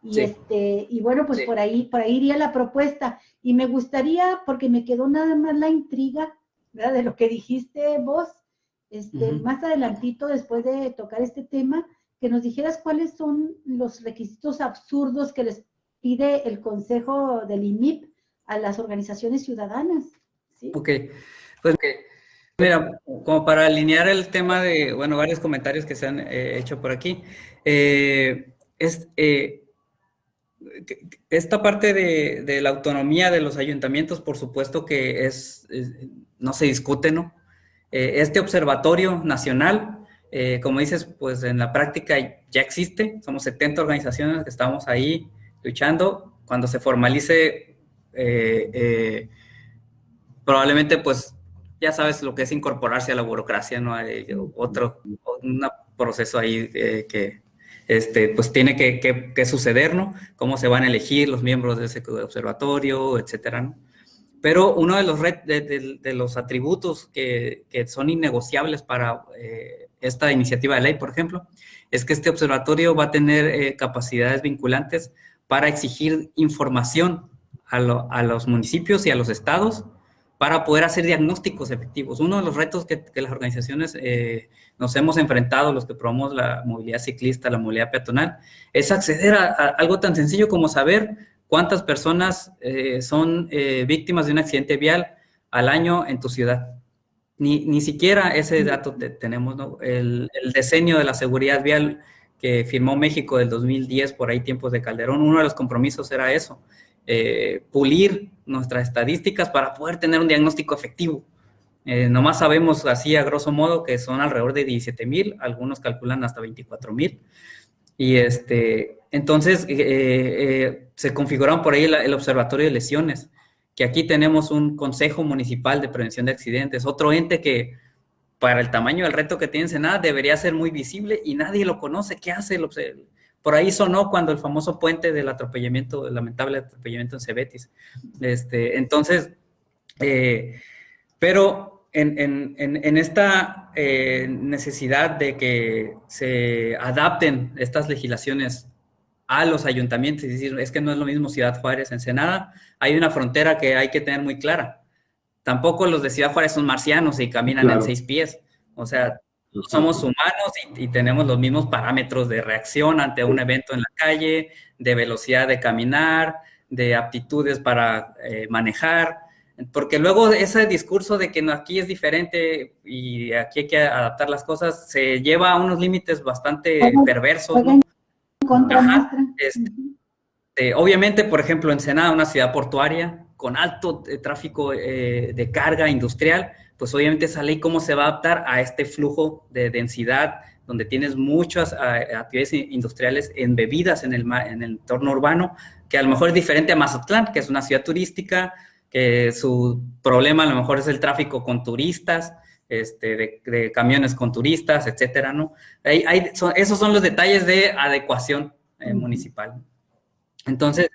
Y, sí. Y bueno, pues sí. por ahí iría la propuesta. Y me gustaría, porque me quedó nada más la intriga, ¿verdad? De lo que dijiste vos, más adelantito, después de tocar este tema, que nos dijeras cuáles son los requisitos absurdos que les pide el Consejo del IMIP a las organizaciones ciudadanas. ¿Sí? Ok, pues mira, como para alinear el tema de, bueno, varios comentarios que se han hecho por aquí, esta parte de la autonomía de los ayuntamientos, por supuesto que no se discute, ¿no? Este observatorio nacional, como dices, pues en la práctica ya existe, somos 70 organizaciones que estamos ahí luchando. Cuando se formalice, probablemente pues ya sabes lo que es incorporarse a la burocracia, ¿no? Hay un proceso ahí que pues tiene que suceder, ¿no? Cómo se van a elegir los miembros de ese observatorio, etcétera, ¿no? Pero uno de los atributos que son innegociables para esta iniciativa de ley, por ejemplo, es que este observatorio va a tener capacidades vinculantes para exigir información a los municipios y a los estados para poder hacer diagnósticos efectivos. Uno de los retos que las organizaciones nos hemos enfrentado, los que promovemos la movilidad ciclista, la movilidad peatonal, es acceder a algo tan sencillo como saber cuántas personas son víctimas de un accidente vial al año en tu ciudad. Ni siquiera ese dato tenemos, ¿no? El decenio de la seguridad vial que firmó México del 2010, por ahí tiempos de Calderón, uno de los compromisos era eso, pulir nuestras estadísticas para poder tener un diagnóstico efectivo. Nomás sabemos así a grosso modo que son alrededor de 17,000, algunos calculan hasta 24,000. Y entonces se configuraron por ahí el Observatorio de Lesiones, que aquí tenemos un Consejo Municipal de Prevención de Accidentes, otro ente que para el tamaño del reto que tiene Ensenada debería ser muy visible y nadie lo conoce. ¿Qué hace Por ahí sonó cuando el famoso puente del atropellamiento, el lamentable atropellamiento en Cebetis. Entonces, pero en esta necesidad de que se adapten estas legislaciones a los ayuntamientos, es decir, es que no es lo mismo Ciudad Juárez, Ensenada, hay una frontera que hay que tener muy clara. Tampoco los de Ciudad Juárez son marcianos y caminan en 6 pies. O sea, somos humanos y tenemos los mismos parámetros de reacción ante un evento en la calle, de velocidad de caminar, de aptitudes para manejar. Porque luego ese discurso de que no, aquí es diferente y aquí hay que adaptar las cosas se lleva a unos límites bastante perversos, ¿no? Obviamente, por ejemplo, Ensenada, una ciudad portuaria con alto tráfico de carga industrial, pues obviamente esa ley cómo se va a adaptar a este flujo de densidad donde tienes muchas actividades industriales embebidas en el entorno urbano, que a lo mejor es diferente a Mazatlán, que es una ciudad turística, que su problema a lo mejor es el tráfico con turistas, de camiones con turistas, etcétera, ¿no? Esos son los detalles de adecuación municipal. Entonces,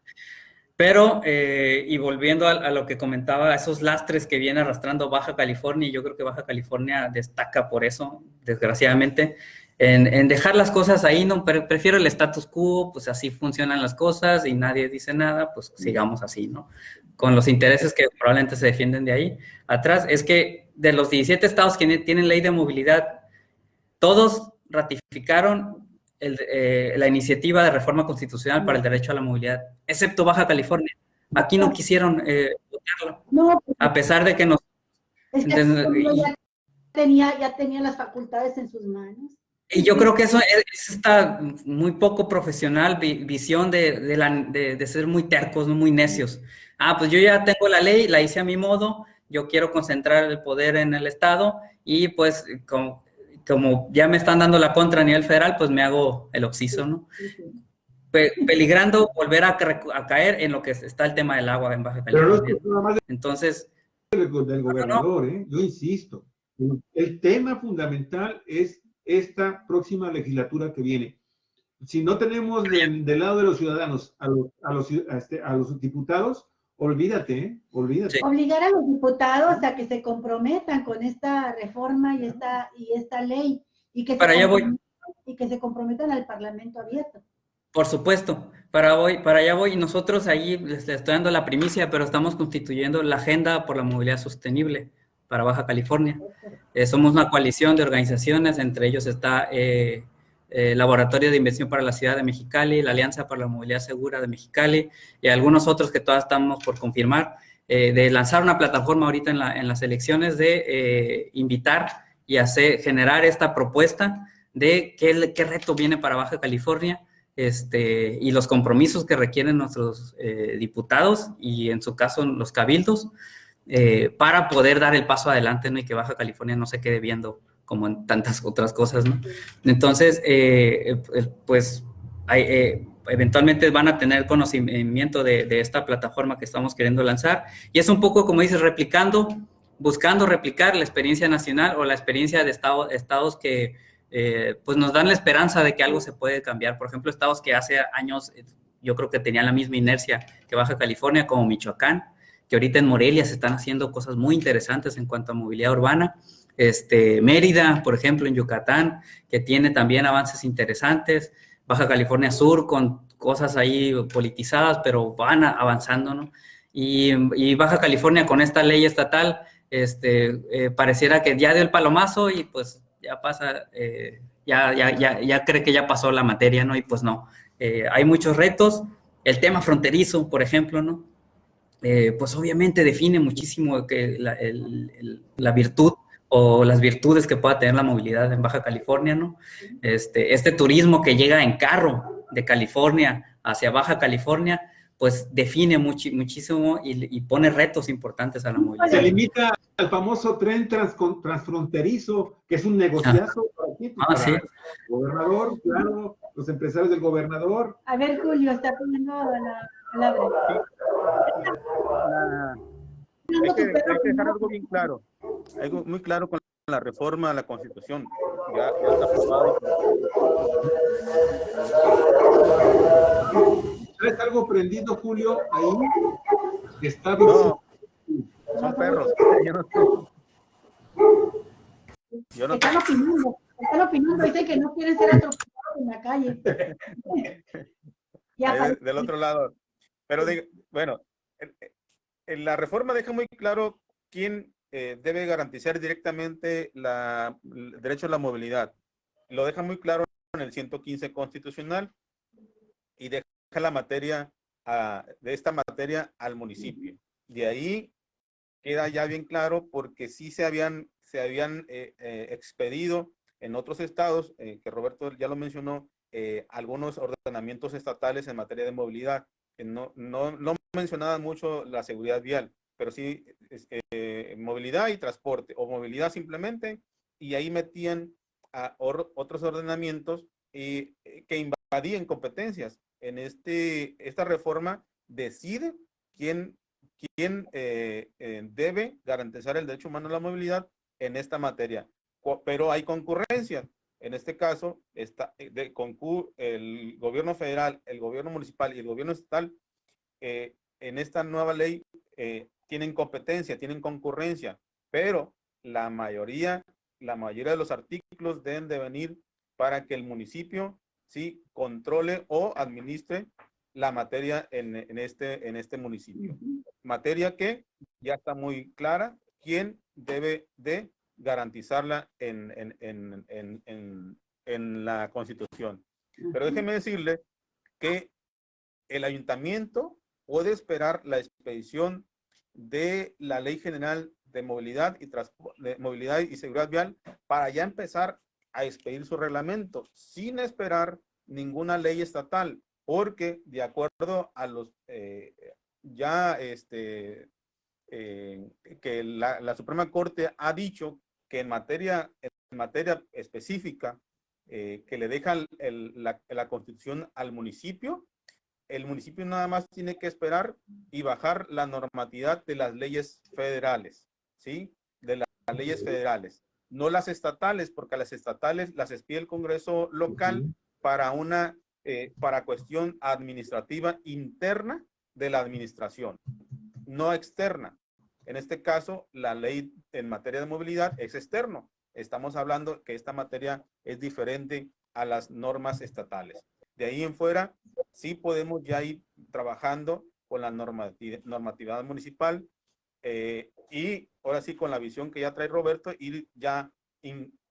pero, y volviendo a lo que comentaba, esos lastres que viene arrastrando Baja California, y yo creo que Baja California destaca por eso, desgraciadamente, en dejar las cosas ahí, no, prefiero el status quo, pues así funcionan las cosas y nadie dice nada, pues sigamos así, ¿no? Con los intereses que probablemente se defienden de ahí atrás, es que de los 17 estados que tienen ley de movilidad, todos ratificaron la iniciativa de reforma constitucional para el derecho a la movilidad, excepto Baja California. Aquí no quisieron votarlo, no, a pesar de que nos... Es que ya tenía las facultades en sus manos. Y yo creo que eso es esta muy poco profesional visión de ser muy tercos, muy necios. Pues yo ya tengo la ley, la hice a mi modo, yo quiero concentrar el poder en el Estado y pues como ya me están dando la contra a nivel federal, pues me hago el occiso, ¿no? Peligrando volver a caer en lo que está el tema del agua en Baja California. Pero no es más entonces, del gobernador, yo insisto, el tema fundamental es esta próxima legislatura que viene. Si no tenemos del lado de los ciudadanos a los diputados, olvídate. Obligar a los diputados a que se comprometan con esta reforma y esta ley y que se comprometan al Parlamento abierto. Por supuesto, para allá voy, y nosotros ahí les estoy dando la primicia, pero estamos constituyendo la Agenda por la Movilidad Sostenible para Baja California. Somos una coalición de organizaciones, entre ellos está Laboratorio de Inversión para la Ciudad de Mexicali, la Alianza para la Movilidad Segura de Mexicali y algunos otros que todavía estamos por confirmar, de lanzar una plataforma ahorita en las elecciones de invitar y generar esta propuesta de qué reto viene para Baja California, y los compromisos que requieren nuestros diputados y en su caso los cabildos, para poder dar el paso adelante, ¿no? Y que Baja California no se quede viendo como en tantas otras cosas, ¿no? Entonces, pues, eventualmente van a tener conocimiento de esta plataforma que estamos queriendo lanzar, y es un poco, como dices, buscando replicar la experiencia nacional o la experiencia de estados que, pues, nos dan la esperanza de que algo se puede cambiar. Por ejemplo, estados que hace años yo creo que tenían la misma inercia que Baja California, como Michoacán, que ahorita en Morelia se están haciendo cosas muy interesantes en cuanto a movilidad urbana. Mérida, por ejemplo, en Yucatán, que tiene también avances interesantes. Baja California Sur, con cosas ahí politizadas, pero van avanzando, ¿no? Y Baja California con esta ley estatal, pareciera que ya dio el palomazo y pues ya pasa, ya cree que ya pasó la materia, ¿no? Y pues no. Hay muchos retos. El tema fronterizo, por ejemplo, ¿no? Pues obviamente define muchísimo que la virtud o las virtudes que pueda tener la movilidad en Baja California, ¿no? Este turismo que llega en carro de California hacia Baja California, pues define muchísimo y pone retos importantes a la movilidad. Se limita al famoso tren transfronterizo, que es un negociazo para aquí, para sí. El gobernador, claro, los empresarios del gobernador. A ver, Julio, está poniendo la palabra. Hay que dejar algo bien claro, algo muy claro con la reforma a la Constitución. Ya está aprobado. ¿Traes algo prendido, Julio? Ahí está. No, son perros. Yo no están opinando, dicen que no quieren ser atropellados en la calle. Del otro lado. Pero bueno, en la reforma deja muy claro quién debe garantizar directamente el derecho a la movilidad. Lo deja muy claro en el 115 constitucional y deja la materia de esta materia al municipio. De ahí queda ya bien claro porque sí se habían expedido en otros estados, que Roberto ya lo mencionó, algunos ordenamientos estatales en materia de movilidad. No mencionaban mucho la seguridad vial, pero sí movilidad y transporte, o movilidad simplemente, y ahí metían otros ordenamientos que invadían competencias. En esta reforma decide quién debe garantizar el derecho humano a la movilidad en esta materia. Pero hay concurrencia. En este caso, el gobierno federal, el gobierno municipal y el gobierno estatal, en esta nueva ley, tienen competencia, tienen concurrencia, pero la mayoría de los artículos deben de venir para que el municipio sí controle o administre la materia en este municipio. Materia que ya está muy clara, quién debe de garantizarla en la Constitución. Pero déjeme decirle que el ayuntamiento puede esperar la expedición de la Ley General de Movilidad y Seguridad Vial para ya empezar a expedir su reglamento, sin esperar ninguna ley estatal, porque de acuerdo a los que la Suprema Corte ha dicho que en materia específica que le deja la Constitución al municipio, el municipio nada más tiene que esperar y bajar la normatividad de las leyes federales, ¿sí? De las leyes federales, no las estatales, porque las estatales las expide el Congreso local para cuestión administrativa interna de la administración, no externa. En este caso, la ley en materia de movilidad es externo. Estamos hablando que esta materia es diferente a las normas estatales. De ahí en fuera, sí podemos ya ir trabajando con la normatividad municipal y ahora sí con la visión que ya trae Roberto, ir ya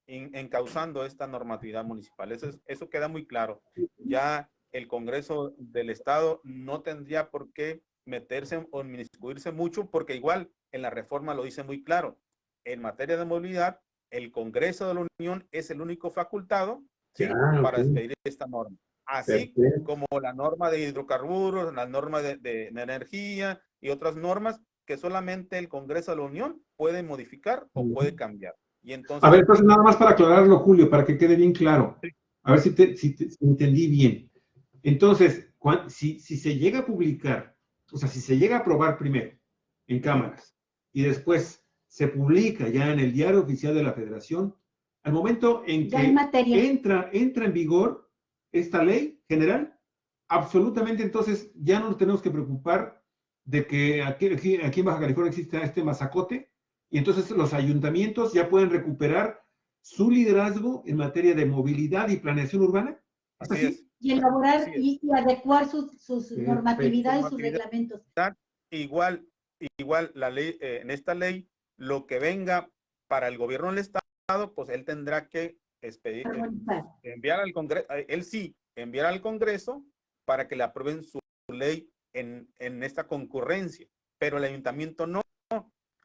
encauzando esta normatividad municipal. Eso queda muy claro. Ya el Congreso del Estado no tendría por qué meterse o inmiscuirse mucho, porque igual en la reforma lo dice muy claro. En materia de movilidad, el Congreso de la Unión es el único facultado, ¿sí? Para expedir esta norma. Así como la norma de hidrocarburos, la norma de energía y otras normas que solamente el Congreso de la Unión puede modificar o puede cambiar. Y entonces, a ver, entonces nada más para aclararlo, Julio, para que quede bien claro. A ver si entendí bien. Entonces, si se llega a publicar, o sea, si se llega a aprobar primero en cámaras y después se publica ya en el Diario Oficial de la Federación, al momento en que entra en vigor esta ley general, absolutamente entonces ya no nos tenemos que preocupar de que aquí en Baja California exista este mazacote, y entonces los ayuntamientos ya pueden recuperar su liderazgo en materia de movilidad y planeación urbana. ¿Es así? Y elaborar y adecuar sus normatividades y sus reglamentos. Igual la ley, en esta ley, lo que venga para el gobierno del Estado, pues él tendrá que enviar al Congreso, enviar al Congreso para que le aprueben su ley en esta concurrencia, pero el ayuntamiento no,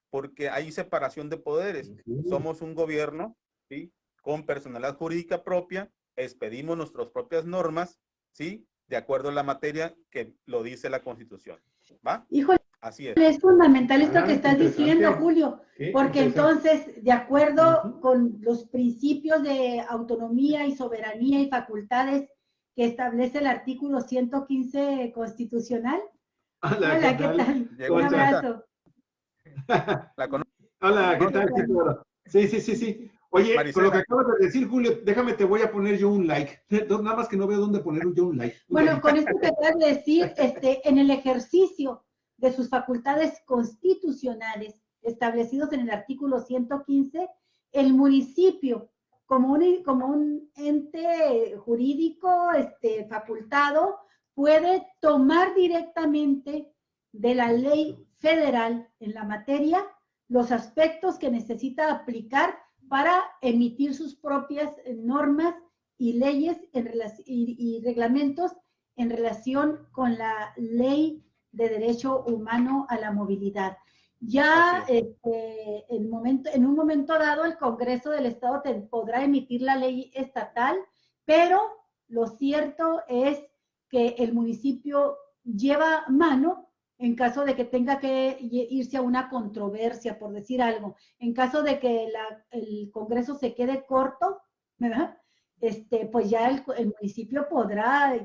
porque hay separación de poderes. Somos un gobierno, ¿sí? Con personalidad jurídica propia, expedimos nuestras propias normas, ¿sí? De acuerdo a la materia que lo dice la Constitución, ¿va? Híjole, así es fundamental esto que estás diciendo, Julio, porque entonces, de acuerdo con los principios de autonomía y soberanía y facultades que establece el artículo 115 constitucional. Hola, ¿qué tal? Un abrazo. Hola, ¿qué tal? Sí. Oye, Marisela, con lo que acabas de decir, Julio, déjame, te voy a poner yo un like. Nada más que no veo dónde poner yo un like. Bueno, con esto que acabas de decir, en el ejercicio de sus facultades constitucionales establecidos en el artículo 115, el municipio, como un ente jurídico facultado, puede tomar directamente de la ley federal en la materia los aspectos que necesita aplicar para emitir sus propias normas y leyes y reglamentos en relación con la ley de derecho humano a la movilidad. Ya en un momento dado el Congreso del Estado podrá emitir la ley estatal, pero lo cierto es que el municipio lleva mano en caso de que tenga que irse a una controversia, por decir algo, en caso de que el Congreso se quede corto, ¿verdad? Pues ya el municipio podrá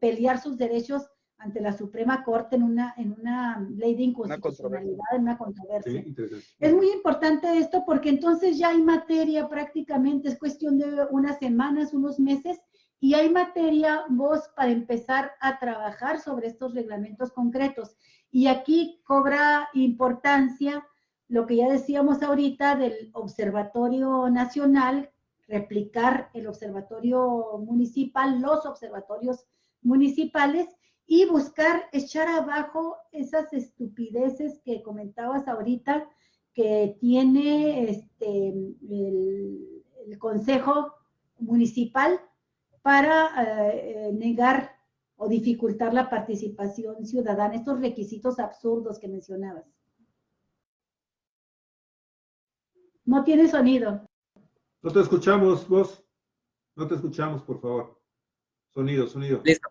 pelear sus derechos ante la Suprema Corte en una ley de inconstitucionalidad, en una controversia. Sí, es muy importante esto porque entonces ya hay materia prácticamente, es cuestión de unas semanas, unos meses, y hay materia, vos, para empezar a trabajar sobre estos reglamentos concretos. Y aquí cobra importancia lo que ya decíamos ahorita del Observatorio Nacional, replicar el observatorio municipal, los observatorios municipales, y buscar echar abajo esas estupideces que comentabas ahorita que tiene el Consejo Municipal para negar o dificultar la participación ciudadana, estos requisitos absurdos que mencionabas. No tiene sonido. No te escuchamos, vos. No te escuchamos, por favor. Sonido. Listo.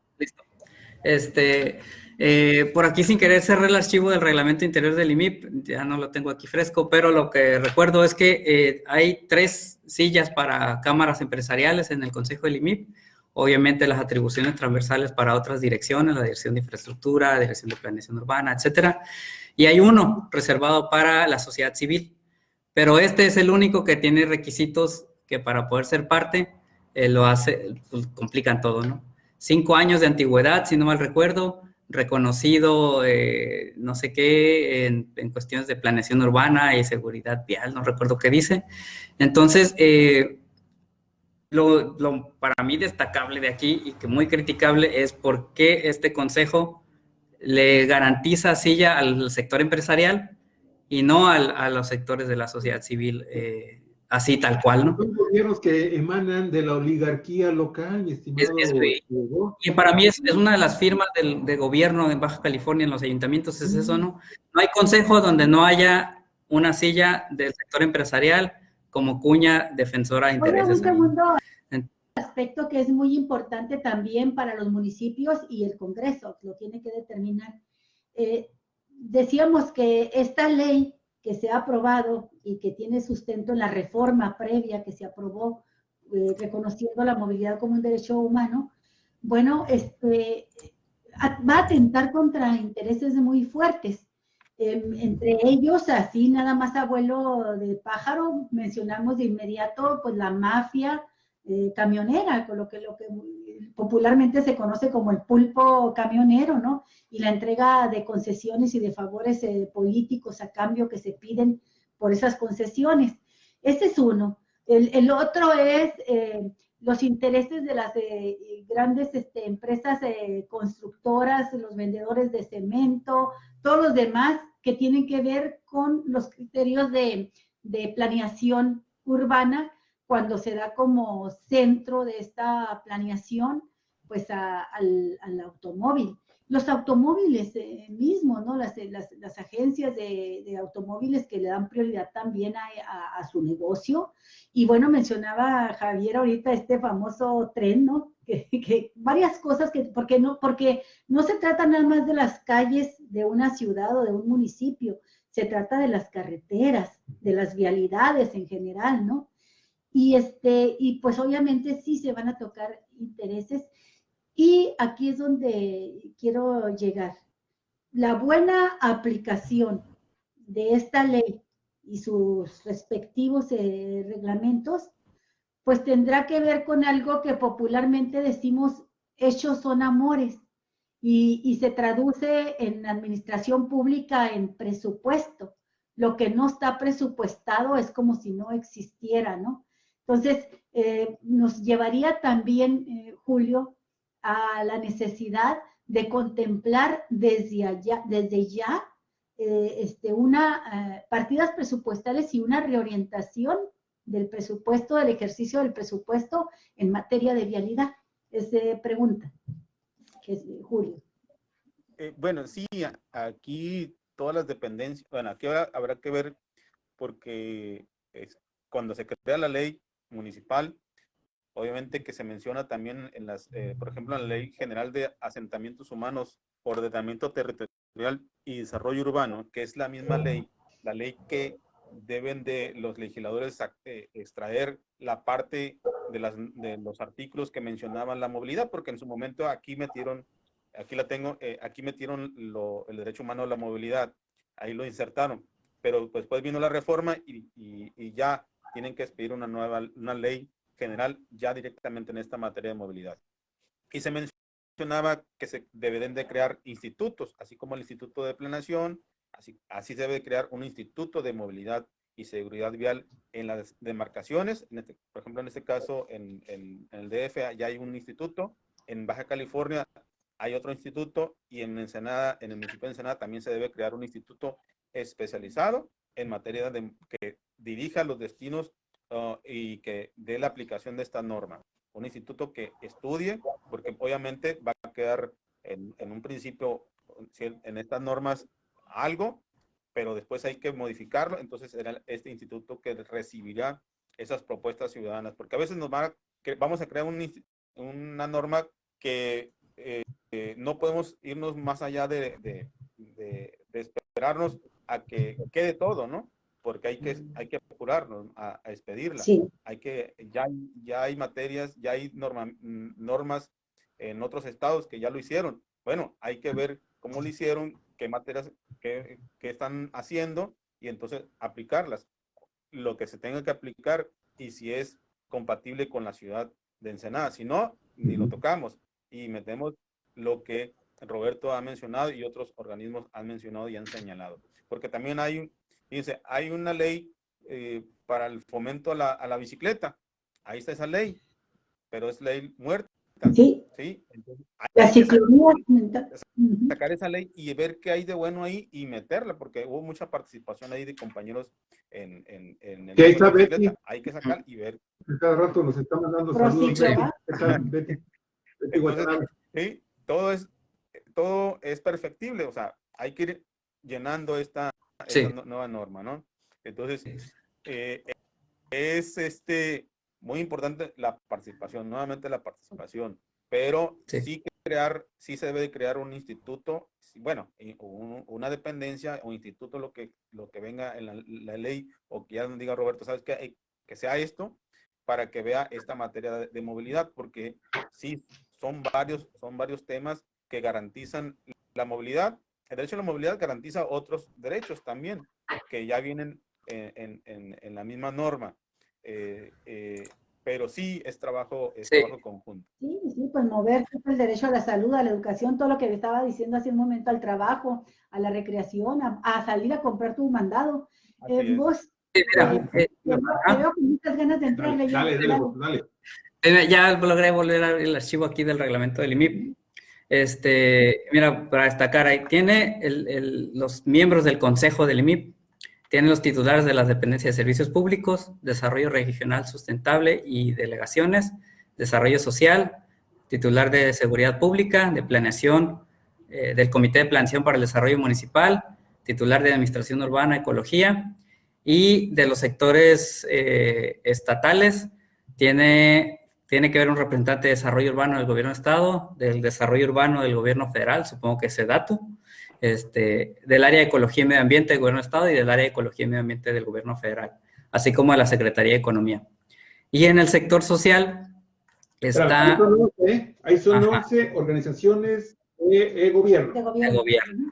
Por aquí, sin querer, cerré el archivo del reglamento interior del IMIP, ya no lo tengo aquí fresco, pero lo que recuerdo es que hay 3 sillas para cámaras empresariales en el Consejo del IMIP, obviamente las atribuciones transversales para otras direcciones, la Dirección de Infraestructura, la Dirección de Planeación Urbana, etcétera, y hay uno reservado para la sociedad civil, pero este es el único que tiene requisitos que para poder ser parte pues, complican todo, ¿no? 5 años de antigüedad, si no mal recuerdo, reconocido, no sé qué, en cuestiones de planeación urbana y seguridad vial, no recuerdo qué dice. Entonces, para mí destacable de aquí y que muy criticable es por qué este consejo le garantiza silla al sector empresarial y no a los sectores de la sociedad civil, así tal cual, ¿no? Son gobiernos que emanan de la oligarquía local, mi estimado. Y para mí es una de las firmas de gobierno de Baja California en los ayuntamientos, es eso, ¿no? No hay consejo donde no haya una silla del sector empresarial como cuña defensora de intereses. Un segundo aspecto que es muy importante también para los municipios y el Congreso, lo tiene que determinar. Decíamos que esta ley que se ha aprobado y que tiene sustento en la reforma previa que se aprobó, reconociendo la movilidad como un derecho humano, bueno, va a atentar contra intereses muy fuertes. Entre ellos, así nada más abuelo de pájaro, mencionamos de inmediato pues la mafia camionera, con lo que popularmente se conoce como el pulpo camionero, ¿no? Y la entrega de concesiones y de favores políticos a cambio que se piden por esas concesiones. Este es uno. El otro es los intereses de las grandes empresas constructoras, los vendedores de cemento, todos los demás que tienen que ver con los criterios de planeación urbana, cuando se da como centro de esta planeación, pues al automóvil. Los automóviles mismos, ¿no? Las agencias de automóviles que le dan prioridad también a su negocio. Y bueno, mencionaba Javier ahorita este famoso tren, ¿no? Que varias cosas porque no se trata nada más de las calles de una ciudad o de un municipio, se trata de las carreteras, de las vialidades en general, ¿no? Y pues obviamente sí se van a tocar intereses. Y aquí es donde quiero llegar. La buena aplicación de esta ley y sus respectivos reglamentos, pues tendrá que ver con algo que popularmente decimos, hechos son amores, y se traduce en administración pública en presupuesto. Lo que no está presupuestado es como si no existiera, ¿no? Entonces, nos llevaría también, Julio, a la necesidad de contemplar desde ya partidas presupuestales y una reorientación del presupuesto, del ejercicio del presupuesto en materia de vialidad. Es pregunta, que es Julio. Bueno, sí, aquí todas las dependencias, bueno, aquí habrá que ver porque cuando se crea la ley municipal, obviamente que se menciona también en las, por ejemplo, en la Ley General de Asentamientos Humanos, Ordenamiento Territorial y Desarrollo Urbano, que es la misma ley, la ley que deben de los legisladores extraer la parte de los artículos que mencionaban la movilidad, porque en su momento aquí metieron, aquí la tengo, aquí metieron el derecho humano a la movilidad, ahí lo insertaron, pero después vino la reforma y ya tienen que expedir una ley general ya directamente en esta materia de movilidad. Y se mencionaba que se deben de crear institutos, así como el Instituto de Planeación, así se debe crear un instituto de movilidad y seguridad vial en las demarcaciones. Por ejemplo, en este caso, en el DF ya hay un instituto, en Baja California hay otro instituto, y en Ensenada, en el municipio de Ensenada también se debe crear un instituto especializado en materia de que dirija los destinos y que dé la aplicación de esta norma. Un instituto que estudie, porque obviamente va a quedar en un principio en estas normas algo, pero después hay que modificarlo. Entonces será este instituto que recibirá esas propuestas ciudadanas, porque a veces vamos a crear una norma que no podemos irnos más allá de esperarnos a que quede todo, ¿no? Porque hay que apurarnos a expedirla. Sí. Ya hay materias, ya hay normas en otros estados que ya lo hicieron. Bueno, hay que ver cómo lo hicieron, qué materias que están haciendo, y entonces aplicarlas. Lo que se tenga que aplicar, y si es compatible con la ciudad de Ensenada. Si no, ni lo tocamos y metemos lo que Roberto ha mencionado y otros organismos han mencionado y han señalado. Porque también fíjense, hay una ley para el fomento a la bicicleta. Ahí está esa ley, pero es ley muerta. Sí. ¿Sí? Entonces, la ciclovía. Sacar esa ley y ver qué hay de bueno ahí y meterla, porque hubo mucha participación ahí de compañeros en el uso de la bicicleta. Hay que sacar y ver. Cada rato nos está mandando saludos. Betty. Entonces, sí, todo es perfectible, o sea, hay que ir llenando esta nueva norma, ¿no? Entonces, es muy importante la participación, nuevamente la participación, pero sí se debe de crear un instituto, bueno, una dependencia o instituto, lo que venga en la ley, o que ya nos diga Roberto, ¿sabes qué? Que sea esto, para que vea esta materia de movilidad, porque sí, son varios temas que garantizan la movilidad. El derecho a la movilidad garantiza otros derechos también, que ya vienen en la misma norma. Pero sí es trabajo conjunto. Sí, pues moverse, el derecho a la salud, a la educación, todo lo que estaba diciendo hace un momento, al trabajo, a la recreación, a salir a comprar tu mandado. Vos, veo con muchas ganas de entrarle. Dale. Ya logré volver a abrir el archivo aquí del reglamento del IMIP. Mira, para destacar, ahí tiene los miembros del Consejo del IMIP, tienen los titulares de las dependencias de servicios públicos, desarrollo regional sustentable y delegaciones, desarrollo social, titular de seguridad pública, de planeación, del Comité de Planeación para el Desarrollo Municipal, titular de administración urbana, ecología, y de los sectores estatales, tiene que haber un representante de desarrollo urbano del gobierno de estado, del desarrollo urbano del gobierno federal, supongo que es SEDATU, del área de ecología y medio ambiente del gobierno de estado y del área de ecología y medio ambiente del gobierno federal, así como de la Secretaría de Economía. Y en el sector social está... Ahí son 11 organizaciones de gobierno. De gobierno.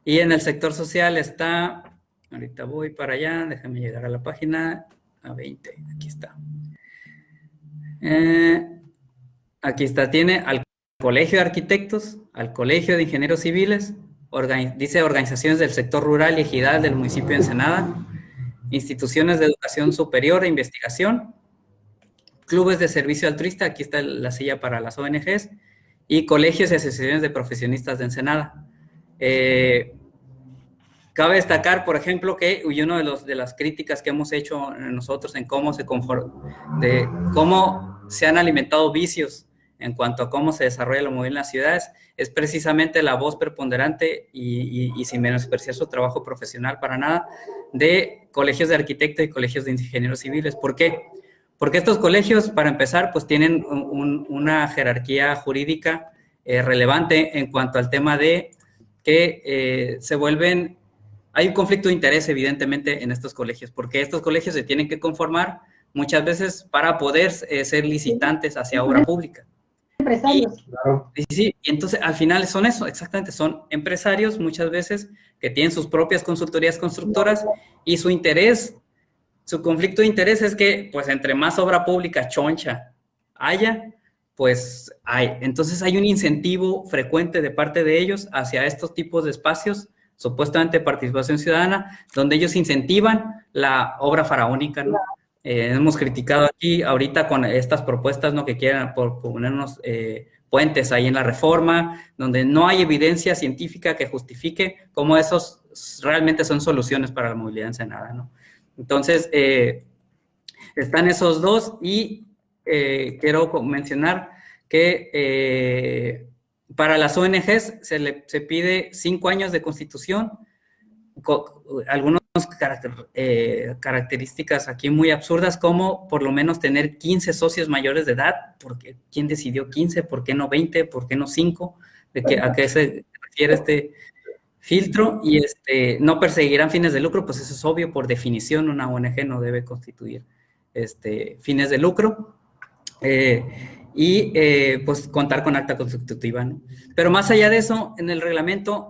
Y en el sector social está Ahorita voy para allá, déjame llegar a la página a 20, aquí está. Aquí está, tiene al Colegio de Arquitectos, al Colegio de Ingenieros Civiles, dice organizaciones del sector rural y ejidal del municipio de Ensenada, instituciones de educación superior e investigación, clubes de servicio altruista, aquí está la silla para las ONGs, y colegios y asociaciones de profesionistas de Ensenada. Cabe destacar, por ejemplo, que una de las críticas que hemos hecho nosotros en cómo se han alimentado vicios en cuanto a cómo se desarrolla la movilidad en las ciudades, es precisamente la voz preponderante y sin menospreciar su trabajo profesional para nada, de colegios de arquitectos y colegios de ingenieros civiles. ¿Por qué? Porque estos colegios, para empezar, pues tienen una jerarquía jurídica relevante en cuanto al tema de que hay un conflicto de interés, evidentemente, en estos colegios, porque estos colegios se tienen que conformar muchas veces para poder ser licitantes hacia obra pública. Empresarios. Sí, y entonces al final son eso, exactamente, son empresarios muchas veces que tienen sus propias consultorías constructoras y su conflicto de interés es que, pues, entre más obra pública choncha haya, pues hay. Entonces hay un incentivo frecuente de parte de ellos hacia estos tipos de espacios, supuestamente participación ciudadana, donde ellos incentivan la obra faraónica, ¿no? Hemos criticado aquí ahorita con estas propuestas, ¿no?, que quieran ponernos puentes ahí en la reforma, donde no hay evidencia científica que justifique cómo esos realmente son soluciones para la movilidad en Ensenada, ¿no? Entonces, están esos dos y quiero mencionar que para las ONGs se pide 5 años de constitución, algunas características aquí muy absurdas, como por lo menos tener 15 socios mayores de edad, porque ¿quién decidió 15? ¿Por qué no 20? ¿Por qué no 5? ¿A qué se refiere este filtro? Y no perseguirán fines de lucro, pues eso es obvio, por definición una ONG no debe constituir fines de lucro. Pues contar con acta constitutiva, ¿no? Pero más allá de eso, en el reglamento,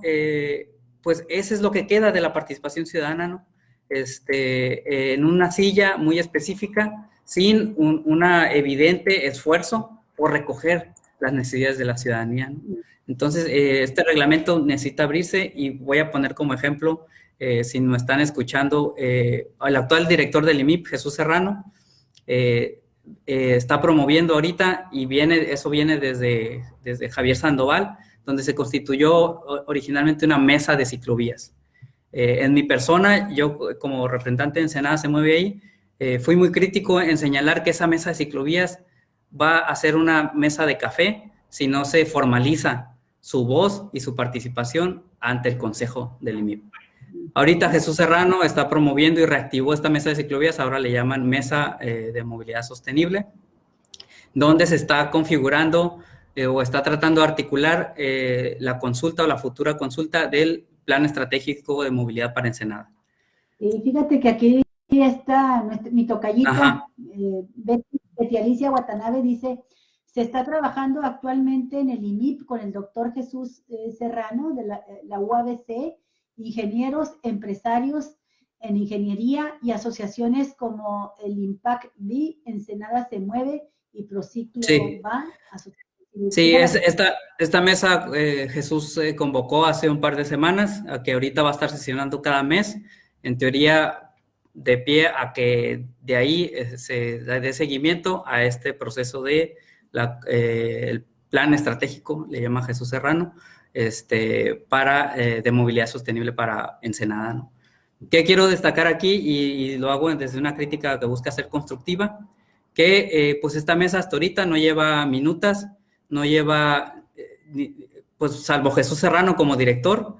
pues eso es lo que queda de la participación ciudadana, ¿no? En una silla muy específica, sin un evidente esfuerzo por recoger las necesidades de la ciudadanía, ¿no? Entonces, este reglamento necesita abrirse y voy a poner como ejemplo, si me están escuchando, el actual director del IMIP, Jesús Serrano, está promoviendo ahorita y eso viene desde Javier Sandoval, donde se constituyó originalmente una mesa de ciclovías. En mi persona, yo como representante de Ensenada Se Mueve Ahí, fui muy crítico en señalar que esa mesa de ciclovías va a ser una mesa de café si no se formaliza su voz y su participación ante el Consejo del IMIP. Ahorita Jesús Serrano está promoviendo y reactivó esta mesa de ciclovías, ahora le llaman Mesa de Movilidad Sostenible, donde se está configurando o está tratando de articular la consulta o la futura consulta del Plan Estratégico de Movilidad para Ensenada. Y fíjate que aquí está mi tocallita, Betty Alicia Watanabe, dice: se está trabajando actualmente en el IMIP con el doctor Jesús Serrano de la UABC, ingenieros, empresarios en ingeniería y asociaciones como el Impact B, Ensenada Se Mueve y Prociclo Va. Sí, esta mesa Jesús convocó hace un par de semanas, a que ahorita va a estar sesionando cada mes, en teoría de pie a que de ahí se dé seguimiento a este proceso de el plan estratégico, le llama Jesús Serrano, de movilidad sostenible para Ensenada, ¿no? ¿Qué quiero destacar aquí? Y lo hago desde una crítica que busca ser constructiva, que pues esta mesa hasta ahorita no lleva minutas, no lleva, pues salvo Jesús Serrano como director,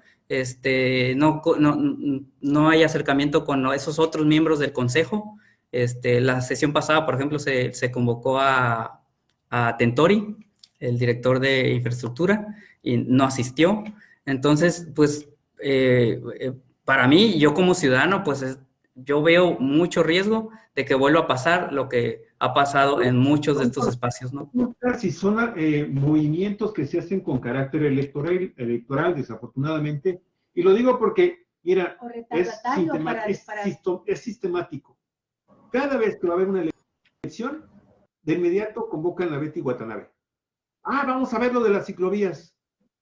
no hay acercamiento con esos otros miembros del consejo. La sesión pasada, por ejemplo, se convocó a Tentori, el director de infraestructura, y no asistió. Entonces, pues, para mí, yo como ciudadano, pues, yo veo mucho riesgo de que vuelva a pasar lo que ha pasado en muchos de estos espacios, ¿no? Si son movimientos que se hacen con carácter electoral, desafortunadamente, y lo digo porque Mira, o es, retardatario para... es sistemático. Cada vez que va a haber una elección, de inmediato convocan a Betty Watanabe. Ah, vamos a ver lo de las ciclovías.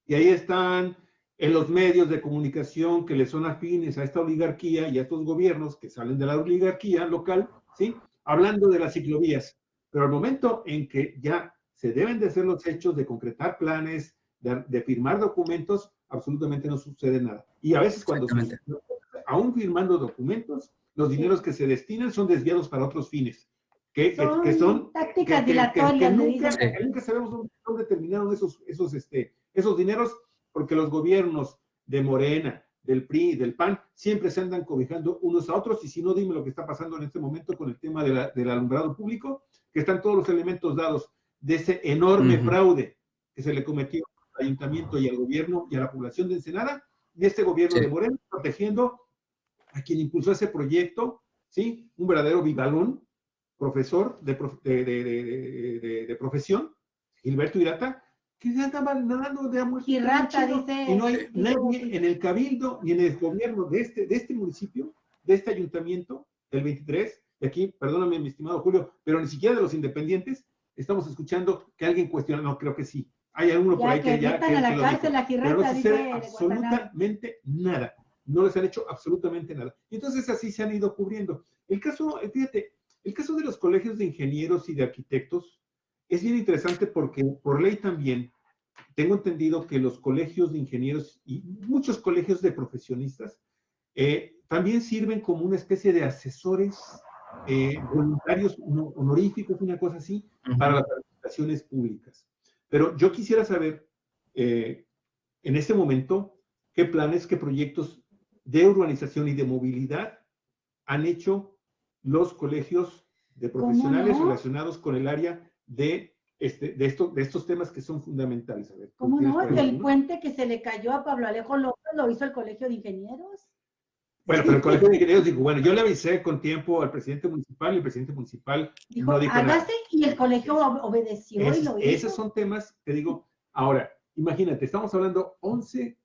Y ahí están en los medios de comunicación que le son afines a esta oligarquía y a estos gobiernos que salen de la oligarquía local, ¿sí? Hablando de las ciclovías. Pero al momento en que ya se deben de hacer los hechos, de concretar planes, de firmar documentos, absolutamente no sucede nada. Y a veces cuando sucede, aún firmando documentos, los dineros que se destinan son desviados para otros fines. Que son tácticas dilatorias, nunca sabemos dónde terminaron esos dineros, porque los gobiernos de Morena, del PRI, del PAN, siempre se andan cobijando unos a otros, y si no, dime lo que está pasando en este momento con el tema del alumbrado público, que están todos los elementos dados de ese enorme fraude que se le cometió al ayuntamiento y al gobierno y a la población de Ensenada, y este gobierno de Morena protegiendo a quien impulsó ese proyecto, ¿sí? Un verdadero vivalón, profesor de profesión, Gilberto Irata, que ya andaba nadando de amor. Irata, dice. Y no hay nadie en el cabildo ni en el gobierno de este municipio, de este ayuntamiento, del 23, de aquí, perdóname, mi estimado Julio, pero ni siquiera de los independientes estamos escuchando que alguien cuestiona. No, creo que sí. Hay alguno por ahí que ya. Que a la cárcel, a Girata, pero no sucede absolutamente nada. No les han hecho absolutamente nada. Y entonces así se han ido cubriendo. El caso, fíjate, el caso de los colegios de ingenieros y de arquitectos es bien interesante porque por ley también tengo entendido que los colegios de ingenieros y muchos colegios de profesionistas también sirven como una especie de asesores voluntarios honoríficos, una cosa así, para las administraciones públicas. Pero yo quisiera saber en este momento qué planes, qué proyectos de urbanización y de movilidad han hecho los colegios de profesionales relacionados con el área de estos temas que son fundamentales. A ver, ¿cómo no? El puente que se le cayó a Pablo Alejo López lo hizo el Colegio de Ingenieros. Bueno, pero el Colegio de Ingenieros dijo, bueno, yo le avisé con tiempo al presidente municipal y el presidente municipal dijo, no dijo hágase nada. Y el colegio obedeció y lo hizo. Esos son temas, te digo, ahora, imagínate, estamos hablando 11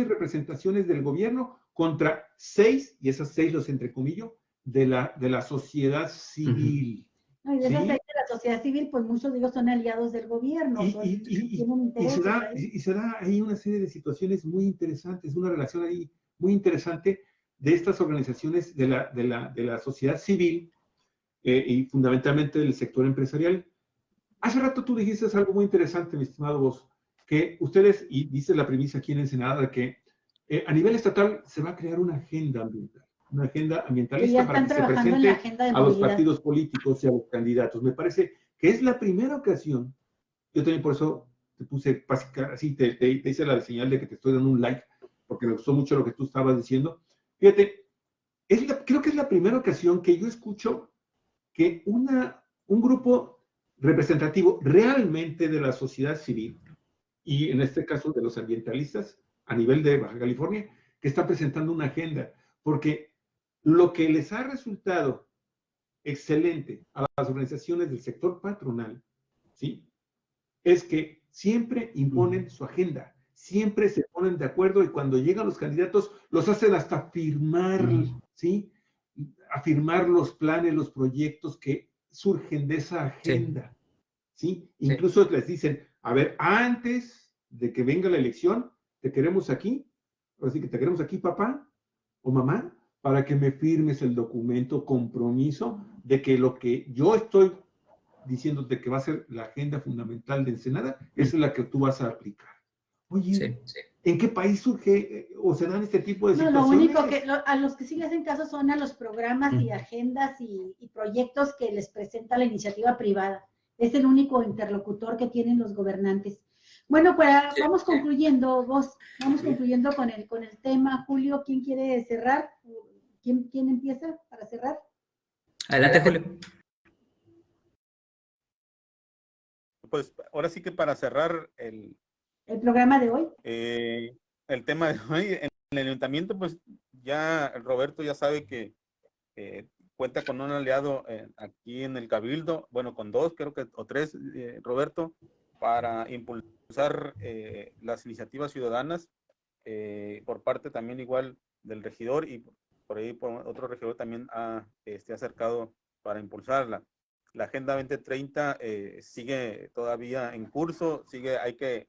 representaciones del gobierno contra 6, y esas 6 los entrecomillo, de la sociedad civil. No, y de esas 6 de la sociedad civil, pues muchos de ellos son aliados del gobierno. Y se da ahí una serie de situaciones muy interesantes, una relación ahí muy interesante de estas organizaciones de la sociedad civil y fundamentalmente del sector empresarial. Hace rato tú dijiste algo muy interesante, mi estimado vos, que ustedes, y dice la premisa aquí en Ensenada, que a nivel estatal se va a crear una agenda ambientalista para que se presente a los partidos políticos y a los candidatos. Me parece que es la primera ocasión, yo también por eso te puse así, te hice la señal de que te estoy dando un like, porque me gustó mucho lo que tú estabas diciendo. Fíjate, creo que es la primera ocasión que yo escucho que un grupo representativo realmente de la sociedad civil, y en este caso de los ambientalistas a nivel de Baja California, que está presentando una agenda, porque lo que les ha resultado excelente a las organizaciones del sector patronal, ¿sí? Es que siempre imponen su agenda, siempre se ponen de acuerdo, y cuando llegan los candidatos los hacen hasta firmar, ¿sí? A firmar los planes, los proyectos que surgen de esa agenda, ¿sí? Incluso les dicen, a ver, antes de que venga la elección, te queremos aquí, así que te queremos aquí, papá o mamá, para que me firmes el documento compromiso de que lo que yo estoy diciéndote que va a ser la agenda fundamental de Ensenada, esa es la que tú vas a aplicar. Oye, ¿en qué país surge o se dan este tipo de situaciones? Lo único que a los que sí le hacen caso son a los programas y agendas y proyectos que les presenta la iniciativa privada. Es el único interlocutor que tienen los gobernantes. Bueno, pues vamos concluyendo, concluyendo con el tema. Julio, ¿quién quiere cerrar? ¿Quién empieza para cerrar? Adelante, Julio. Pues ahora sí que para cerrar el programa de hoy. El tema de hoy, en el ayuntamiento, pues ya Roberto ya sabe que cuenta con un aliado aquí en el Cabildo, bueno, con 2, creo que, o 3, Roberto, para impulsar las iniciativas ciudadanas por parte también igual del regidor, y por ahí por otro regidor también ha acercado para impulsarla. La Agenda 2030 sigue todavía en curso, hay que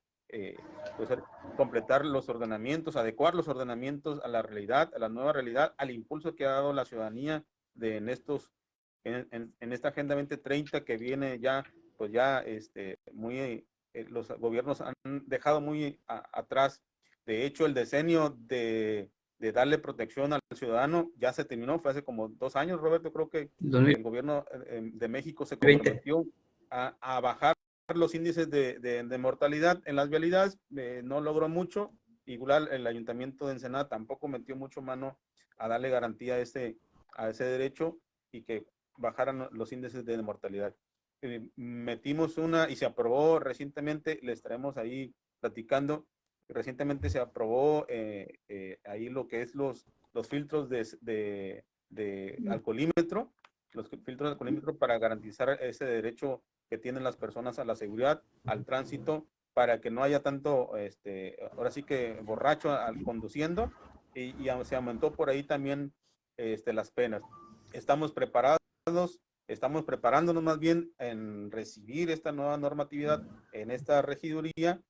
pues, completar los ordenamientos, adecuar los ordenamientos a la realidad, a la nueva realidad, al impulso que ha dado la ciudadanía en esta Agenda 2030 que viene ya, pues ya los gobiernos han dejado muy atrás. De hecho, el decenio de darle protección al ciudadano ya se terminó, fue hace como 2 años, Roberto. Creo que el gobierno de México se comprometió a bajar los índices de mortalidad en las vialidades, no logró mucho. Igual el ayuntamiento de Ensenada tampoco metió mucho mano a darle garantía a ese derecho y que bajaran los índices de mortalidad. Metimos una y se aprobó recientemente, le estaremos ahí platicando. Recientemente se aprobó ahí lo que es los filtros de alcoholímetro, los filtros de alcoholímetro para garantizar ese derecho que tienen las personas a la seguridad, al tránsito, para que no haya tanto, ahora sí que borracho conduciendo, y se aumentó por ahí también las penas. Estamos preparándonos más bien en recibir esta nueva normatividad en esta regiduría,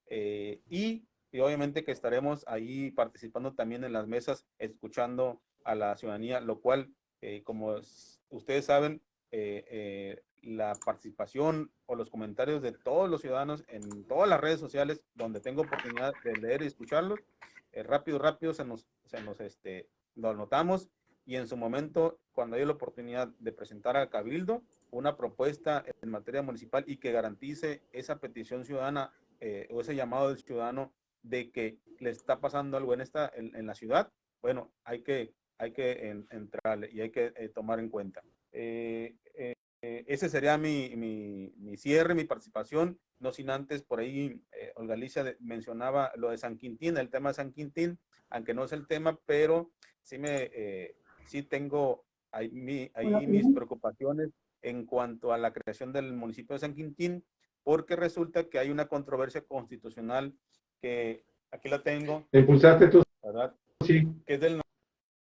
y obviamente que estaremos ahí participando también en las mesas, escuchando a la ciudadanía, lo cual, como ustedes saben, la participación o los comentarios de todos los ciudadanos en todas las redes sociales donde tengo oportunidad de leer y escucharlos, rápido lo anotamos, y en su momento, cuando hay la oportunidad de presentar a Cabildo una propuesta en materia municipal y que garantice esa petición ciudadana o ese llamado del ciudadano de que le está pasando algo en la ciudad, bueno, hay que entrarle y hay que tomar en cuenta. Ese sería mi cierre, mi participación, no sin antes por ahí Olga Alicia mencionaba lo de San Quintín, el tema de San Quintín, aunque no es el tema, pero sí tengo ahí mis preocupaciones en cuanto a la creación del municipio de San Quintín, porque resulta que hay una controversia constitucional que aquí la tengo. ¿Impulsaste tú? ¿Verdad? Sí. Que es del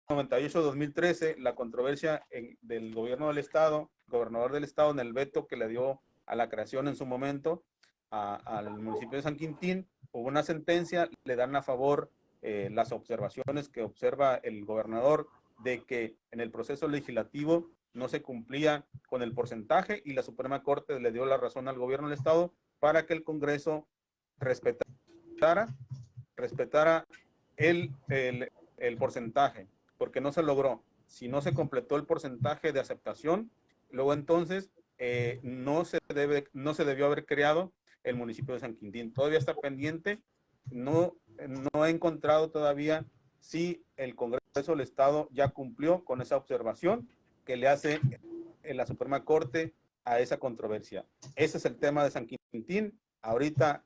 98-2013, la controversia del gobierno del estado, gobernador del estado, en el veto que le dio a la creación en su momento al municipio de San Quintín. Hubo una sentencia, le dan a favor las observaciones que observa el gobernador de que en el proceso legislativo no se cumplía con el porcentaje, y la Suprema Corte le dio la razón al gobierno del estado para que el Congreso respetara el porcentaje, porque no se logró. Si no se completó el porcentaje de aceptación, luego entonces no se debió haber creado el municipio de San Quintín. Todavía está pendiente, no he encontrado todavía si el Congreso del Estado ya cumplió con esa observación que le hace la Suprema Corte a esa controversia. Ese es el tema de San Quintín. Ahorita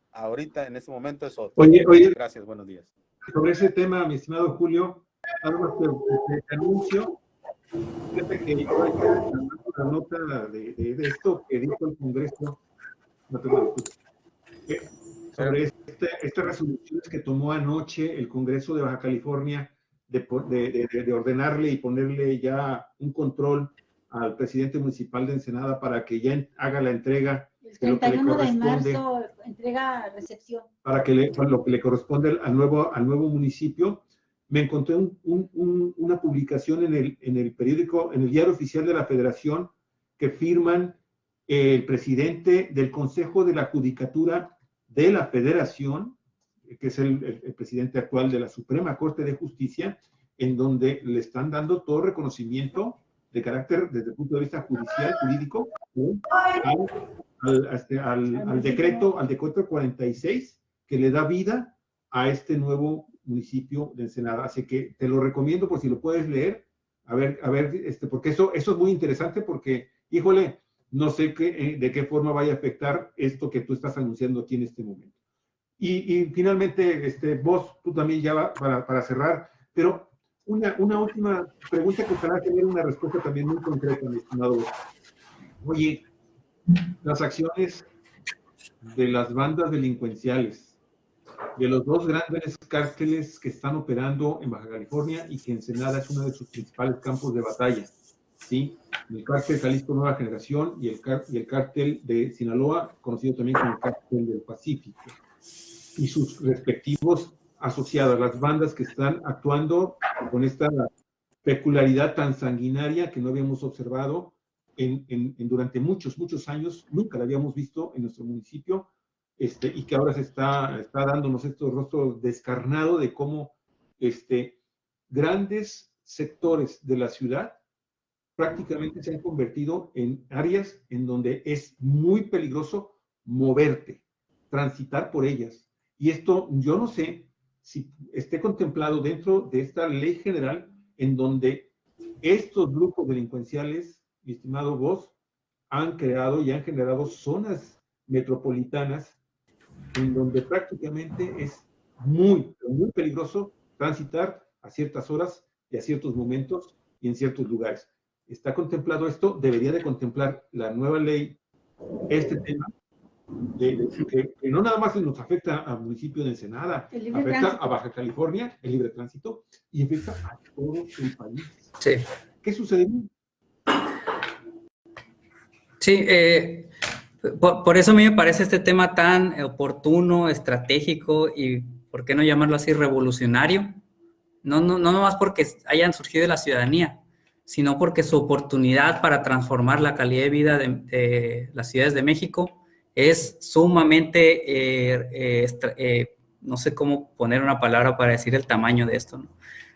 en este momento es otro. Oye. Gracias, buenos días. Sobre ese tema, mi estimado Julio, algo que anuncio. Fíjate que yo ayer, la nota de esto que dijo el Congreso, sobre estas resoluciones que tomó anoche el Congreso de Baja California de ordenarle y ponerle ya un control al presidente municipal de Ensenada para que ya haga la entrega. El 31 de marzo, entrega-recepción. Para lo que le corresponde al nuevo municipio. Me encontré una publicación en el periódico, en el Diario Oficial de la Federación, que firman el presidente del Consejo de la Judicatura de la Federación, que es el presidente actual de la Suprema Corte de Justicia, en donde le están dando todo reconocimiento de carácter desde el punto de vista judicial, jurídico, al decreto 46 que le da vida a este nuevo municipio de Ensenada. Así que te lo recomiendo por si lo puedes leer, a ver, porque eso es muy interesante, porque, híjole, no sé de qué forma vaya a afectar esto que tú estás anunciando aquí en este momento. Y finalmente, vos, tú también ya para cerrar, pero una última pregunta que ojalá tener una respuesta también muy concreta, mi estimado. Oye, las acciones de las bandas delincuenciales, de los dos grandes cárteles que están operando en Baja California y que Ensenada es uno de sus principales campos de batalla, ¿sí? El cártel Jalisco Nueva Generación y el cártel de Sinaloa, conocido también como el cártel del Pacífico, y sus respectivos asociados, las bandas que están actuando con esta peculiaridad tan sanguinaria que no habíamos observado durante muchos años, nunca la habíamos visto en nuestro municipio, y que ahora se está dándonos este rostro descarnado de cómo grandes sectores de la ciudad prácticamente se han convertido en áreas en donde es muy peligroso moverte, transitar por ellas. Y esto yo no sé si esté contemplado dentro de esta ley general en donde estos grupos delincuenciales, mi estimado Vos, han creado y han generado zonas metropolitanas en donde prácticamente es muy peligroso transitar a ciertas horas y a ciertos momentos y en ciertos lugares. ¿Está contemplado esto? Debería de contemplar la nueva ley este tema, que no nada más nos afecta al municipio de Ensenada, afecta a Baja California, el libre tránsito, y afecta a todo el país. Sí. ¿Qué sucede? Sí, por eso a mí me parece este tema tan oportuno, estratégico y, ¿por qué no llamarlo así, revolucionario? No nomás porque hayan surgido de la ciudadanía, sino porque su oportunidad para transformar la calidad de vida de las ciudades de México es sumamente, no sé cómo poner una palabra para decir el tamaño de esto, ¿no?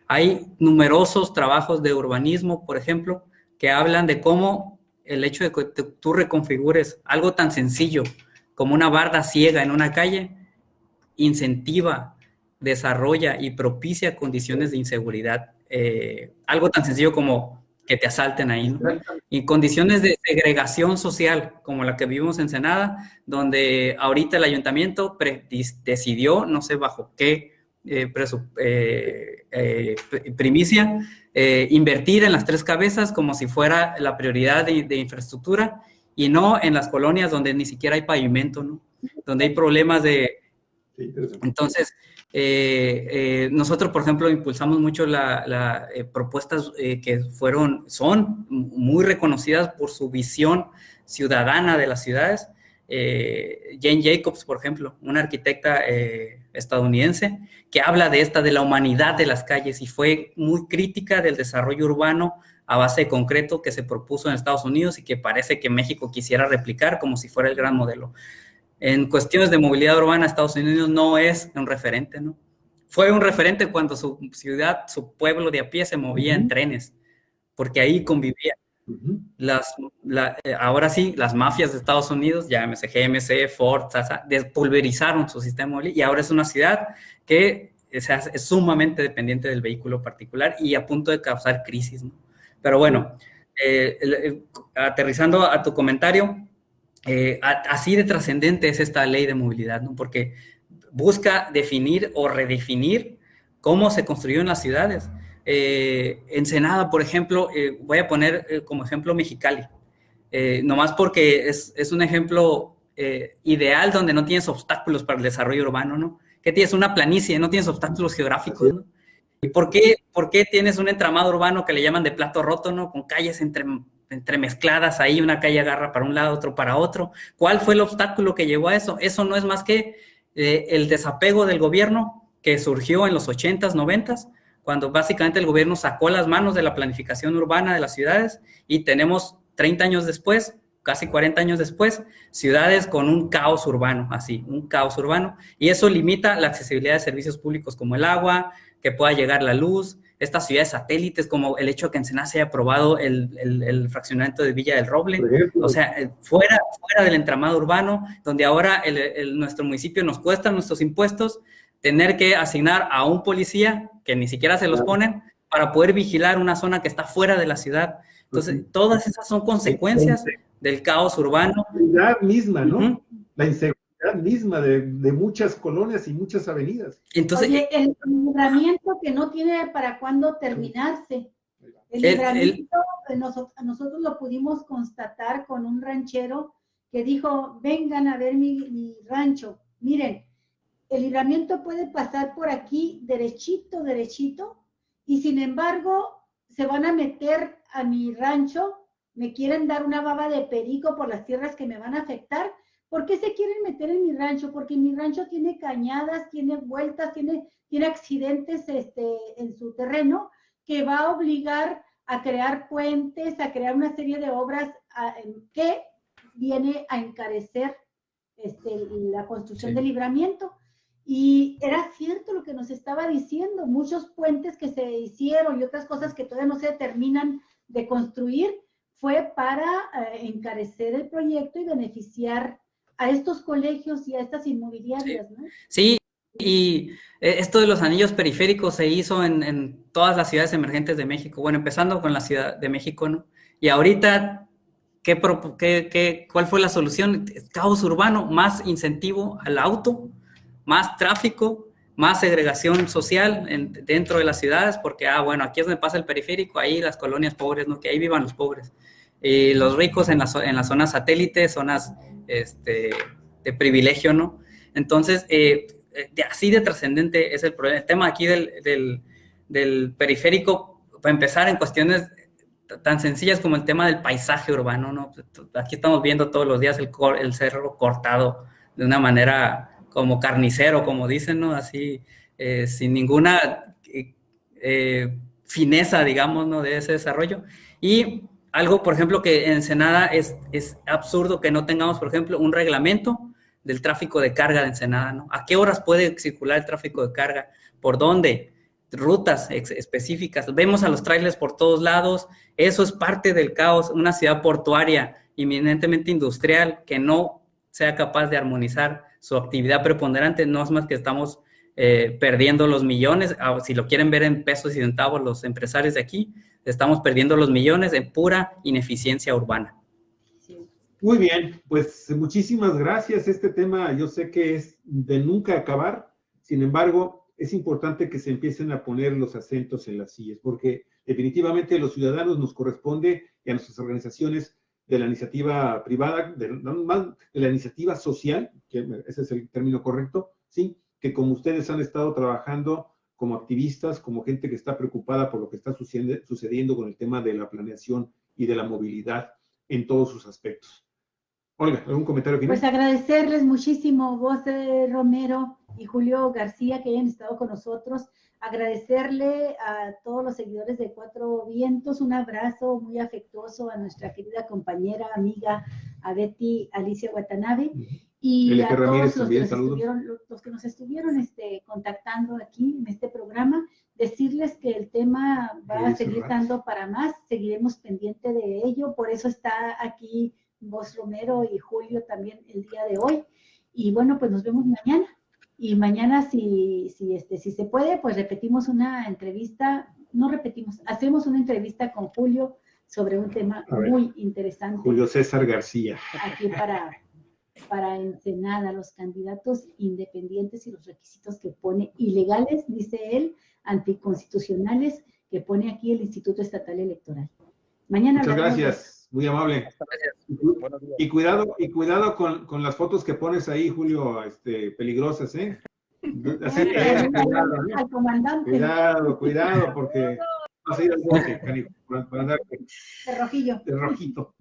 Hay numerosos trabajos de urbanismo, por ejemplo, que hablan de cómo el hecho de que tú reconfigures algo tan sencillo como una barda ciega en una calle incentiva, desarrolla y propicia condiciones de inseguridad. Algo tan sencillo como que te asalten ahí, ¿no? Y condiciones de segregación social, como la que vivimos en Ensenada, donde ahorita el ayuntamiento decidió, no sé bajo qué primicia, invertir en las Tres Cabezas como si fuera la prioridad de infraestructura y no en las colonias donde ni siquiera hay pavimento, ¿no? Donde hay problemas de... Entonces, nosotros, por ejemplo, impulsamos mucho propuestas que son muy reconocidas por su visión ciudadana de las ciudades. Jane Jacobs, por ejemplo, una arquitecta estadounidense, que habla de la humanidad de las calles y fue muy crítica del desarrollo urbano a base de concreto que se propuso en Estados Unidos y que parece que México quisiera replicar como si fuera el gran modelo. En cuestiones de movilidad urbana, Estados Unidos no es un referente, ¿no? Fue un referente cuando su ciudad, su pueblo de a pie se movía en trenes, porque ahí convivía. Ahora sí, las mafias de Estados Unidos, llámese GMC, Ford, Sasa, despulverizaron su sistema móvil y ahora es una ciudad que es sumamente dependiente del vehículo particular y a punto de causar crisis, ¿no? Pero bueno, aterrizando a tu comentario, así de trascendente es esta ley de movilidad, ¿no? Porque busca definir o redefinir cómo se construyeron las ciudades. Ensenada, por ejemplo, voy a poner como ejemplo Mexicali, nomás porque es un ejemplo ideal donde no tienes obstáculos para el desarrollo urbano, ¿no? Que tienes una planicie, no tienes obstáculos geográficos, ¿no? ¿Y por qué tienes un entramado urbano que le llaman de plato roto, ¿no? Con calles entremezcladas ahí, una calle agarra para un lado, otro para otro. ¿Cuál fue el obstáculo que llevó a eso? Eso no es más que el desapego del gobierno que surgió en los 80s, 90s, cuando básicamente el gobierno sacó las manos de la planificación urbana de las ciudades y tenemos 30 años después, casi 40 años después, ciudades con un caos urbano, así, un caos urbano, y eso limita la accesibilidad de servicios públicos como el agua, que pueda llegar la luz, estas ciudades satélites, como el hecho de que en Ensenada se haya aprobado el fraccionamiento de Villa del Roble, o sea, fuera del entramado urbano, donde ahora nuestro municipio nos cuesta nuestros impuestos, tener que asignar a un policía, que ni siquiera se los ponen, para poder vigilar una zona que está fuera de la ciudad. Entonces, todas esas son consecuencias del caos urbano. La inseguridad misma, ¿no? La inseguridad misma de muchas colonias y muchas avenidas. Entonces, oye, el libramiento que no tiene para cuándo terminarse. El libramiento, nosotros lo pudimos constatar con un ranchero que dijo, vengan a ver mi rancho. Miren, el libramiento puede pasar por aquí derechito, derechito, y sin embargo se van a meter a mi rancho, me quieren dar una baba de perico por las tierras que me van a afectar. ¿Por qué se quieren meter en mi rancho? Porque mi rancho tiene cañadas, tiene vueltas, tiene accidentes en su terreno, que va a obligar a crear puentes, a crear una serie de obras que viene a encarecer la construcción del libramiento. Y era cierto lo que nos estaba diciendo, muchos puentes que se hicieron y otras cosas que todavía no se terminan de construir, fue para encarecer el proyecto y beneficiar a estos colegios y a estas inmobiliarias, ¿no? Sí, y esto de los anillos periféricos se hizo en todas las ciudades emergentes de México, bueno, empezando con la Ciudad de México, ¿no? Y ahorita, ¿cuál fue la solución? Caos urbano, más incentivo al auto, más tráfico, más segregación social dentro de las ciudades, porque, bueno, aquí es donde pasa el periférico, ahí las colonias pobres, ¿no? Que ahí vivan los pobres. Y los ricos en las zonas satélites, zonas de privilegio, ¿no? Entonces, así de trascendente es el problema. El tema aquí del periférico, para empezar, en cuestiones tan sencillas como el tema del paisaje urbano, ¿no? Aquí estamos viendo todos los días el cerro cortado de una manera como carnicero, como dicen, ¿no? Así, sin ninguna fineza, digamos, ¿no? De ese desarrollo. Y algo, por ejemplo, que en Ensenada es absurdo que no tengamos, por ejemplo, un reglamento del tráfico de carga de Ensenada, ¿no? ¿A qué horas puede circular el tráfico de carga? ¿Por dónde? Rutas específicas. Vemos a los trailers por todos lados. Eso es parte del caos. Una ciudad portuaria, eminentemente industrial, que no sea capaz de armonizar su actividad preponderante, no es más que estamos perdiendo los millones. Si lo quieren ver en pesos y centavos los empresarios de aquí, estamos perdiendo los millones en pura ineficiencia urbana. Muy bien, pues muchísimas gracias. Este tema yo sé que es de nunca acabar, sin embargo, es importante que se empiecen a poner los acentos en las sillas, porque definitivamente a los ciudadanos nos corresponde y a nuestras organizaciones de la iniciativa privada, de la iniciativa social, que ese es el término correcto, ¿sí? Que como ustedes han estado trabajando como activistas, como gente que está preocupada por lo que está sucediendo con el tema de la planeación y de la movilidad en todos sus aspectos. Olga, ¿algún comentario final? Pues agradecerles muchísimo, vos, Romero y Julio García, que hayan estado con nosotros. Agradecerle a todos los seguidores de Cuatro Vientos, un abrazo muy afectuoso a nuestra querida compañera, amiga, a Betty Alicia Watanabe, y a todos los que nos estuvieron contactando aquí en este programa, decirles que el tema va a seguir dando para más, seguiremos pendiente de ello, por eso está aquí vos, Romero, y Julio también el día de hoy, y bueno, pues nos vemos mañana. Y mañana, si se puede, pues repetimos una entrevista, hacemos una entrevista con Julio sobre un tema muy interesante. Julio César García. Aquí para Ensenada, los candidatos independientes y los requisitos que pone, ilegales, dice él, anticonstitucionales, que pone aquí el Instituto Estatal Electoral. Mañana. Muchas gracias, muy amable. Y cuidado con las fotos que pones ahí, Julio, peligrosas, ¿eh? Así que, al comandante. Cuidado, porque vas a ir al bote, cariño, para andar de rojillo. De rojito.